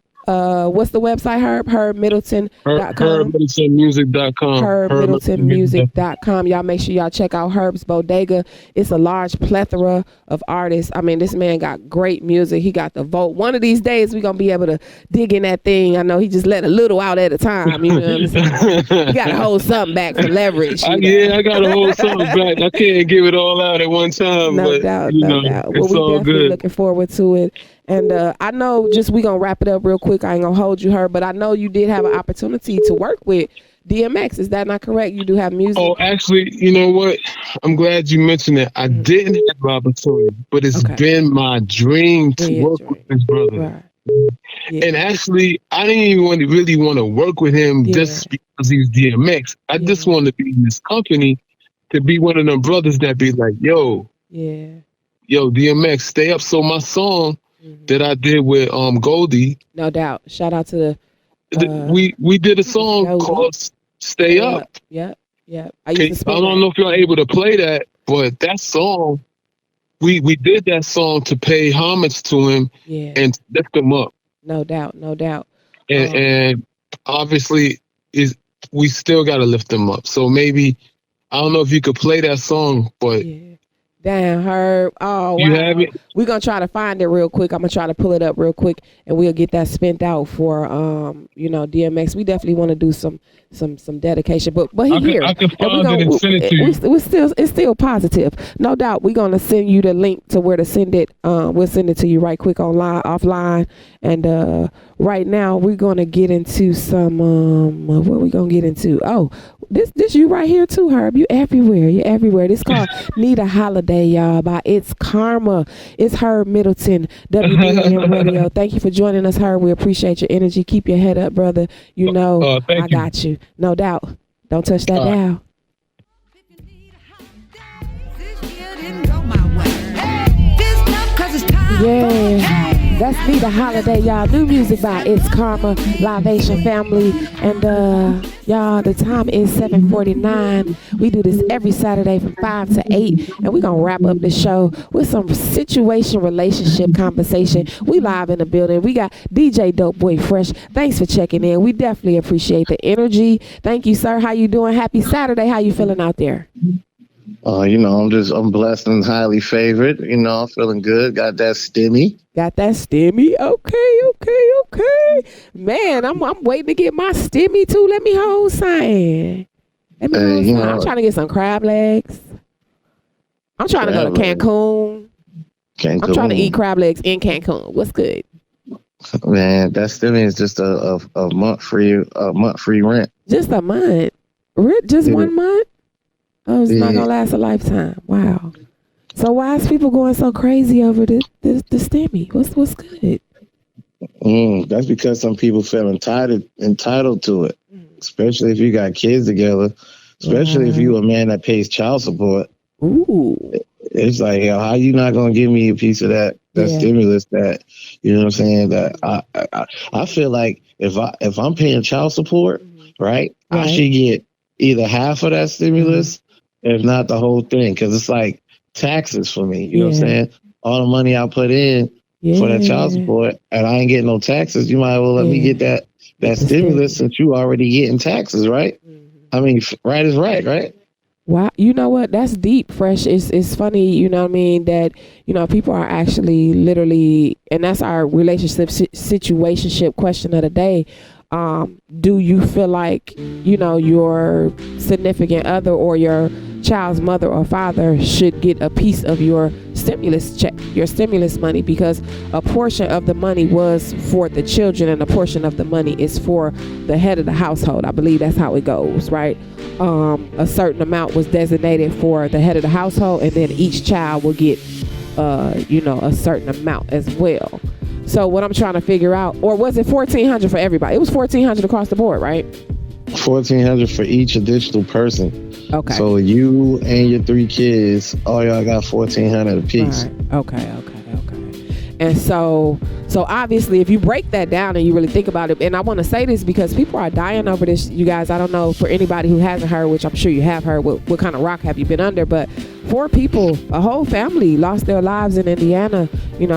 what's the website, Herb? HerbMiddleton.com. HerbMiddletonMusic.com. HerbMiddletonMusic.com. Y'all make sure y'all check out Herb's Bodega. It's a large plethora of artists. I mean, this man got great music. He got the vote. One of these days, we're going to be able to dig in that thing. I know he just let a little out at a time. You know what I'm saying? You got to hold something back for leverage. Yeah, I got to hold something back. I can't give it all out at one time. No doubt, no doubt. Well, we definitely looking forward to it. And I know, just we gonna wrap it up real quick. I ain't gonna hold you, Herb, but I know you did have an opportunity to work with DMX. Is that not correct? You do have music. Oh, actually, you know what? I'm glad you mentioned that. I didn't have the opportunity, but it's been my dream to work with his brother. Right. Yeah. And actually, I didn't even really want to work with him just because he's DMX. I just wanted to be in this company to be one of them brothers that be like, yo, DMX, stay up. So my song that I did with Goldie. No doubt. Shout out to we did a song called Stay Up. Yep. I don't know if you're able to play that, but that song we did that song to pay homage to him and lift him up. No doubt, no doubt. And obviously, we still got to lift him up. So maybe, I don't know if you could play that song, but... Damn, Herb. Oh, wow. You have it? We're going to try to find it real quick. I'm going to try to pull it up real quick, and we'll get that spent out for, DMX. We definitely want to do some dedication, but he here. I can find it and send it to you. It's still positive. No doubt. We're going to send you the link to where to send it. We'll send it to you right quick offline. And right now, we're going to get into some, what are we going to get into? Oh, this you right here too, Herb. You everywhere. You're everywhere. This called Need a Holiday, y'all, by It's Karma. It's Herb Middleton, W3AM Radio. Thank you for joining us, Herb. We appreciate your energy. Keep your head up, brother. You know I got you. No doubt. Don't touch that dial. Yeah. That's Need a Holiday, y'all. New music by It's Karma, LYVATION family. And y'all, the time is 7:49. We do this every Saturday from 5 to 8. And we're going to wrap up the show with some situation, relationship conversation. We live in the building. We got DJ Dope Boy Fresh. Thanks for checking in. We definitely appreciate the energy. Thank you, sir. How you doing? Happy Saturday. How you feeling out there? I'm blessed and highly favored. I'm feeling good. Got that stimmy. Okay. Man, I'm waiting to get my stimmy too. Let me hold something. I'm trying to get some crab legs. I'm trying to go to Cancun. I'm trying to eat crab legs in Cancun. What's good? Man, that stimmy is just a month free rent. Just a month? Just 1 month? Oh, it's not gonna last a lifetime. Wow. So why is people going so crazy over the stimmy? What's good? That's because some people feel entitled to it, especially if you got kids together, especially if you a man that pays child support. Ooh. It's like, how you not gonna give me a piece of that stimulus that, you know what I'm saying? That I feel like if I'm paying child support, right, I should get either half of that stimulus, if not the whole thing, because it's like taxes for me. You know what I'm saying? All the money I put in for that child support, and I ain't getting no taxes. You might as well let me get that stimulus since you already getting taxes, right? I mean, right is right? Wow, you know what? That's deep, Fresh. It's funny, you know what I mean, that, people are actually literally, and that's our relationship situationship question of the day. Do you feel like, your significant other or your child's mother or father should get a piece of your stimulus check, your stimulus money? Because a portion of the money was for the children and a portion of the money is for the head of the household. I believe that's how it goes, right? A certain amount was designated for the head of the household, and then each child will get, a certain amount as well. So what I'm trying to figure out, or was it $1,400 for everybody? It was $1,400 across the board, right? $1,400 for each additional person. Okay. So you and your 3 kids, all y'all got $1,400 a piece. Right. Okay. And so obviously, if you break that down and you really think about it, and I want to say this because people are dying over this, you guys. I don't know, for anybody who hasn't heard, which I'm sure you have heard, what kind of rock have you been under? But 4 people, a whole family, lost their lives in Indiana.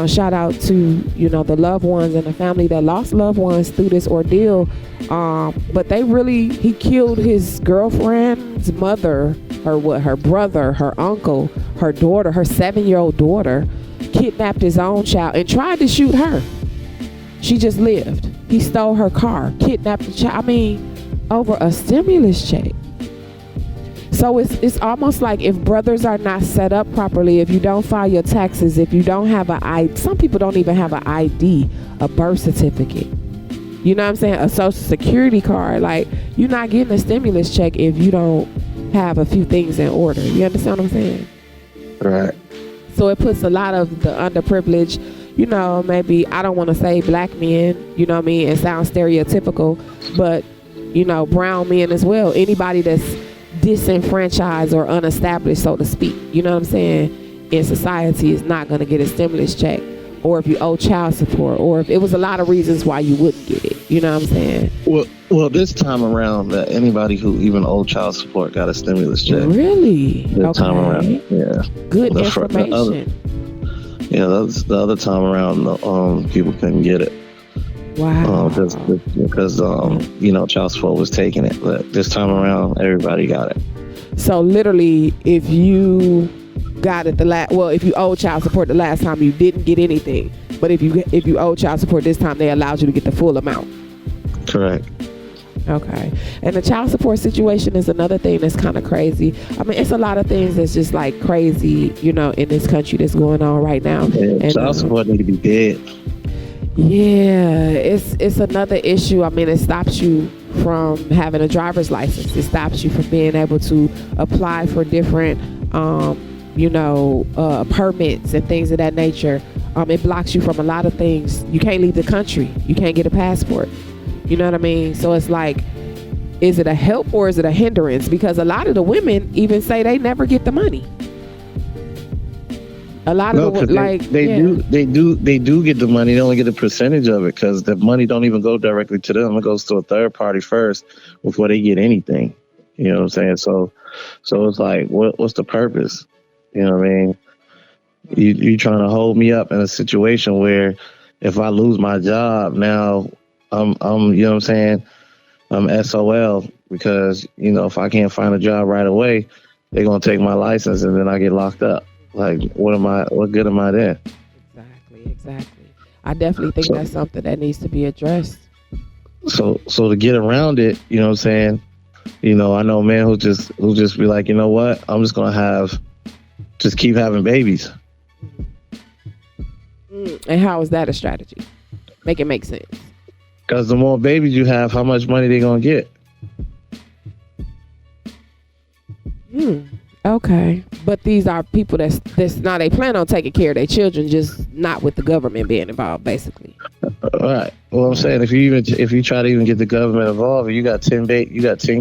Shout out to, the loved ones and the family that lost loved ones through this ordeal. But he killed his girlfriend's mother, her brother, her uncle, her daughter, her 7-year-old daughter, kidnapped his own child and tried to shoot her. She just lived. He stole her car, kidnapped the child. I mean, over a stimulus check. So it's almost like if brothers are not set up properly, if you don't file your taxes, if you don't have an ID, some people don't even have an ID, a birth certificate. You know what I'm saying? A social security card. Like, you're not getting a stimulus check if you don't have a few things in order. You understand what I'm saying? Right. So it puts a lot of the underprivileged, maybe, I don't want to say black men, it sounds stereotypical, but, brown men as well. Anybody that's disenfranchised or unestablished, so to speak, you know what I'm saying, in society is not going to get a stimulus check. Or if you owe child support, or if it was a lot of reasons why you wouldn't get it. You know what I'm saying? Well, this time around, anybody who even owed child support got a stimulus check. Really? This time around, yeah. Good information. Yeah, that's the other time around. People couldn't get it. Wow. Just because child support was taking it, but this time around, everybody got it. So literally, if you got it if you owed child support the last time, you didn't get anything. But if you owe child support this time, they allowed you to get the full amount. Correct. Okay. And the child support situation is another thing that's kind of crazy. I mean, it's a lot of things that's just like crazy, in this country that's going on right now. Yeah, and child support need to be dead. Yeah, it's another issue. I mean, it stops you from having a driver's license. It stops you from being able to apply for different, permits and things of that nature. It blocks you from a lot of things. You can't leave the country. You can't get a passport. You know what I mean? So it's like, is it a help or is it a hindrance? Because a lot of the women even say they never get the money. A lot of they do get the money. They only get a percentage of it because the money don't even go directly to them. It goes to a third party first before they get anything. You know what I'm saying? So it's like, what's the purpose? You know what I mean? You trying to hold me up in a situation where if I lose my job now, I'm you know what I'm saying? I'm SOL because if I can't find a job right away, they're gonna take my license and then I get locked up. Like, what good am I then? Exactly. I definitely think that's something that needs to be addressed. So to get around it, you know what I'm saying? I know men who just be like, you know what? I'm just gonna just keep having babies. And how is that a strategy? Make it make sense. Because the more babies you have, how much money they gonna get? Okay, but these are people that's now they plan on taking care of their children, just not with the government being involved, basically. All right. Well, I'm saying if you try to even get the government involved, you got 10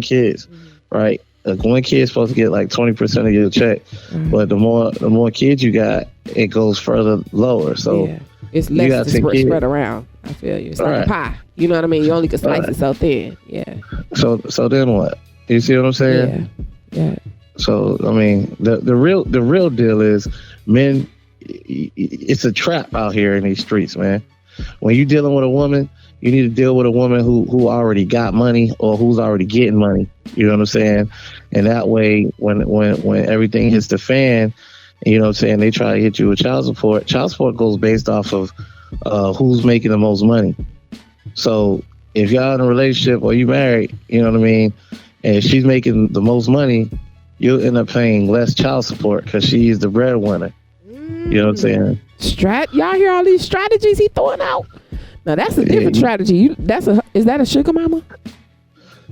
kids, right? One kid's supposed to get like 20% of your check, but the more kids you got, it goes further lower. So yeah. It's less spread around. I feel you. It's like a pie. You know what I mean? You only can slice it so thin. Yeah. So then what? You see what I'm saying? Yeah. So I mean, the real deal is, men. It's a trap out here in these streets, man. When you're dealing with a woman, you need to deal with a woman who already got money or who's already getting money. You know what I'm saying? And that way, when everything hits the fan, you know what I'm saying, they try to hit you with child support. Child support goes based off of who's making the most money. So if y'all in a relationship or you married, you know what I mean, and she's making the most money, you'll end up paying less child support because she's the breadwinner. You know what I'm saying? Y'all hear all these strategies he throwing out? Now that's a different strategy. Is that a sugar mama?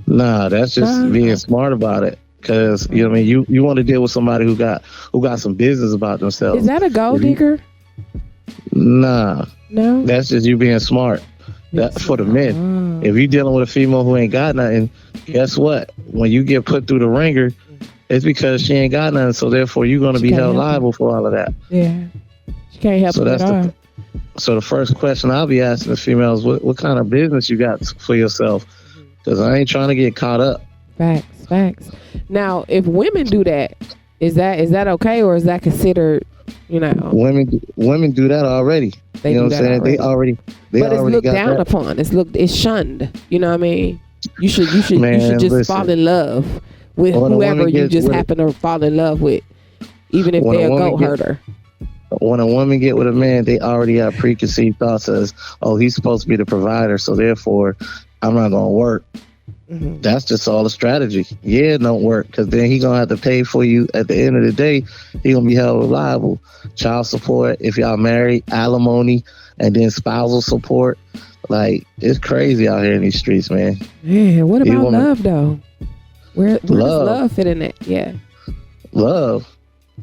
Nah, that's just being smart about it. Because you know what I mean, you want to deal with somebody who got some business about themselves. Is that a gold digger? Nah. No. That's just you being smart. That's for the men. If you're dealing with a female who ain't got nothing, guess what? When you get put through the ringer, it's because she ain't got nothing. So therefore, you're going to be held liable for all of that. Yeah. She can't help it at all. So the first question I'll be asking the females, what kind of business you got for yourself? Because I ain't trying to get caught up. Facts. Now, if women do that, is that okay, or is that considered, Women do that already. They you know what I'm saying? Already. But it's looked down upon. It's shunned. You know what I mean? You should just fall in love with whoever you just happen to fall in love with, even if they're a goat herder. When a woman get with a man, they already have preconceived thoughts as, oh, he's supposed to be the provider, so therefore I'm not gonna work. Mm-hmm. That's just all a strategy. Yeah, it don't work, because then he gonna have to pay for you. At the end of the day, he gonna be held liable. Child support, if y'all married, alimony, and then spousal support. Like, it's crazy out here in these streets, man. Yeah, what about love though? Where does love fit in that? Yeah. Love.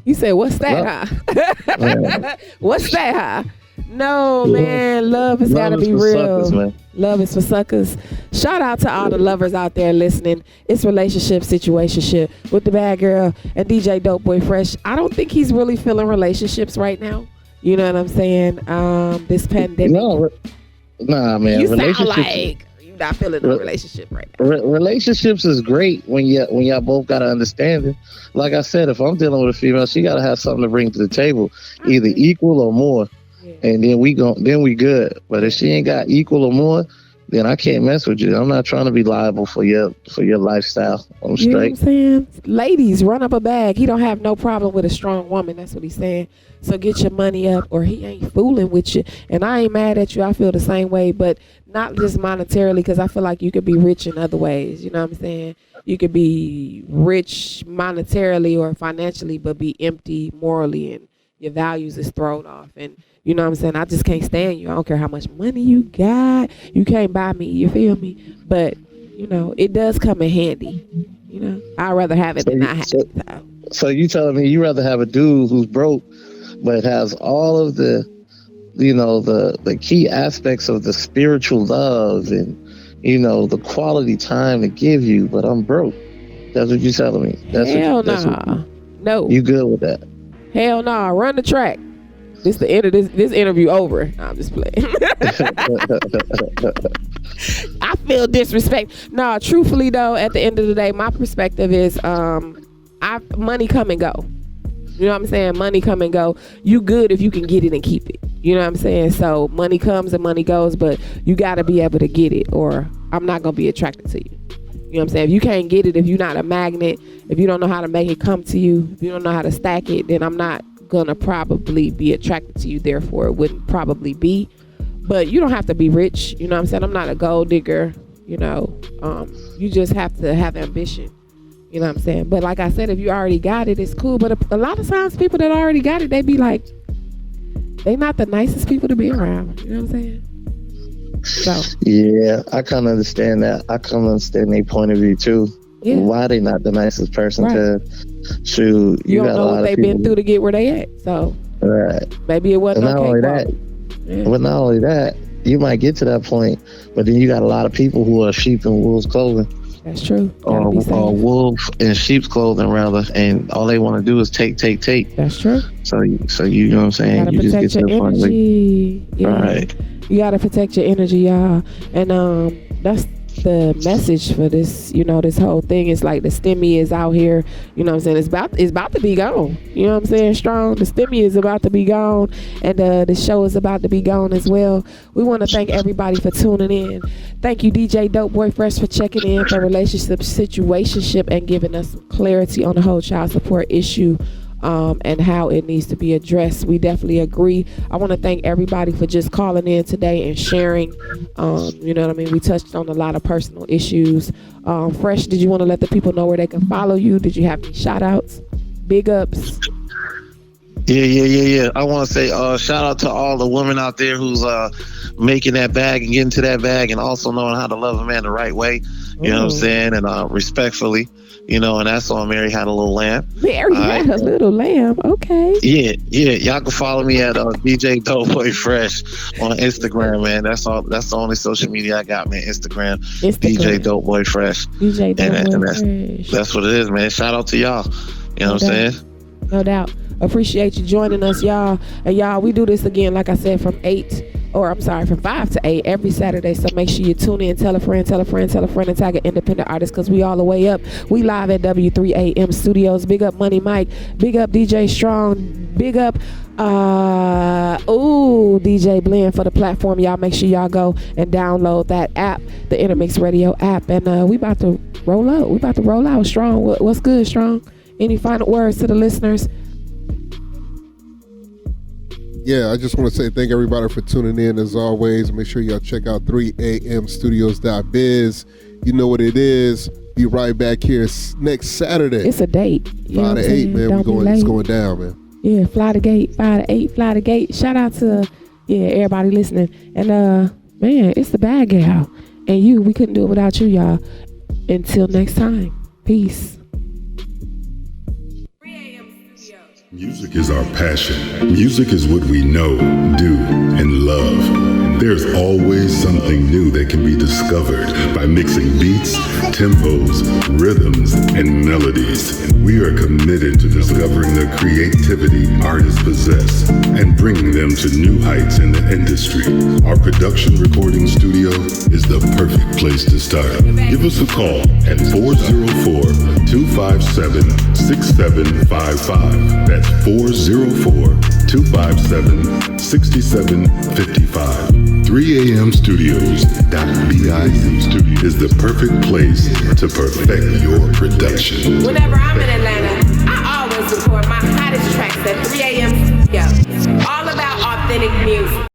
You say, what's that, huh? What's that, huh? No, man. Love has got to be real. Suckers, love is for suckers. Shout out to all the lovers out there listening. It's relationship, situationship with the bad girl and DJ Dope Boy Fresh. I don't think he's really feeling relationships right now. You know what I'm saying? This pandemic. Nah, man. You sound like not feeling a relationship right now? Relationships is great when y'all both got to understand it. Like I said, if I'm dealing with a female, she got to have something to bring to the table, either equal or more, and then we good. But if she ain't got equal or more, then I can't mess with you. I'm not trying to be liable for your lifestyle. I'm straight. You know what I'm saying? Ladies, run up a bag. He don't have no problem with a strong woman. That's what he's saying. So get your money up, or he ain't fooling with you. And I ain't mad at you. I feel the same way, but not just monetarily, because I feel like you could be rich in other ways. You know what I'm saying? You could be rich monetarily or financially, but be empty morally, and your values is thrown off. And you know what I'm saying? I just can't stand you. I don't care how much money you got. You can't buy me. You feel me? But, you know, it does come in handy. You know, I'd rather have it than not have it. So you telling me you rather have a dude who's broke, but has all of the, you know, the key aspects of the spiritual love and, you know, the quality time to give you, but I'm broke. That's what you telling me. Hell nah. No. You good with that? Hell nah. Run the track. This the end of this interview over. Nah, I'm just playing. I feel disrespect. No, truthfully though, at the end of the day, my perspective is money come and go. You know what I'm saying? Money come and go. You good if you can get it and keep it. You know what I'm saying? So money comes and money goes, but you gotta be able to get it, or I'm not gonna be attracted to you. You know what I'm saying? If you can't get it, if you're not a magnet, if you don't know how to make it come to you, if you don't know how to stack it, then I'm not gonna probably be attracted to you. Therefore, it wouldn't probably be. But you don't have to be rich. You know what I'm saying? I'm not a gold digger. You know, you just have to have ambition. You know what I'm saying? But like I said, if you already got it, it's cool. But a lot of times people that already got it, they be like, they not the nicest people to be around. You know what I'm saying? So yeah, I kind of understand that. I kind of understand their point of view too. Yeah. Why they not the nicest person? Because shoot, you don't know what they've been through to get where they at. So maybe it wasn't not only that, but not only that, you might get to that point, but then you got a lot of people who are sheep in wolves clothing. That's true. Or wolf in sheep's clothing rather, and all they want to do is take. That's true. So you know what I'm saying? Gotta protect your energy. Yeah. Right. You gotta protect your energy, y'all. And that's the message for this, you know, this whole thing. Is like the STEMI is out here, you know what I'm saying? It's about to be gone. You know what I'm saying? Strong. The STEMI is about to be gone, and the show is about to be gone as well. We want to thank everybody for tuning in. Thank you, DJ Dope Boy Fresh, for checking in for relationship situationship and giving us some clarity on the whole child support issue. And how it needs to be addressed. We definitely agree. I want to thank everybody for just calling in today and sharing. You know what I mean? We touched on a lot of personal issues. Fresh, did you want to let the people know where they can follow you? Did you have any shout outs, big ups? Yeah. I want to say shout out to all the women out there who's making that bag and getting to that bag, and also knowing how to love a man the right way. You know what I'm saying? And respectfully. You know, and that's on Mary Had a Little Lamb. Mary Had a Little Lamb. Okay. Yeah. Y'all can follow me at DJ Doughboy Fresh on Instagram, man. That's the only social media I got, man. Instagram. DJ Doughboy Fresh. DJ Doughboy Fresh. That's what it is, man. Shout out to y'all. You know what I'm saying? No doubt. Appreciate you joining us, y'all. And y'all, we do this again, like I said, from 5 to 8 every Saturday. So make sure you tune in, tell a friend, and tag an independent artist, because we all the way up. We live at W3AM Studios. Big up Money Mike. Big up DJ Strong. Big up DJ Blend for the platform. Y'all make sure y'all go and download that app, the Intermix Radio app. And we about to roll out. Strong. What's good, Strong? Any final words to the listeners? Yeah, I just want to say thank everybody for tuning in as always. Make sure y'all check out 3amstudios.biz. You know what it is. Be right back here next Saturday. It's a date. 5 to 8, man. It's going down, man. Yeah, fly the gate, 5 to 8, fly the gate. Shout out to everybody listening. And man, it's the bad gal. And we couldn't do it without you, y'all. Until next time. Peace. Music is our passion. Music is what we know, do, and love. There's There's always something new that can be discovered by mixing beats, tempos, rhythms, and melodies. We are committed to discovering the creativity artists possess and bringing them to new heights in the industry. Our production recording studio is the perfect place to start. Give us a call at 404-257-6755. That's 404-257-6755. 3AM Studios.biz is the perfect place to perfect your production. Whenever I'm in Atlanta, I always record my hottest tracks at 3 a.m.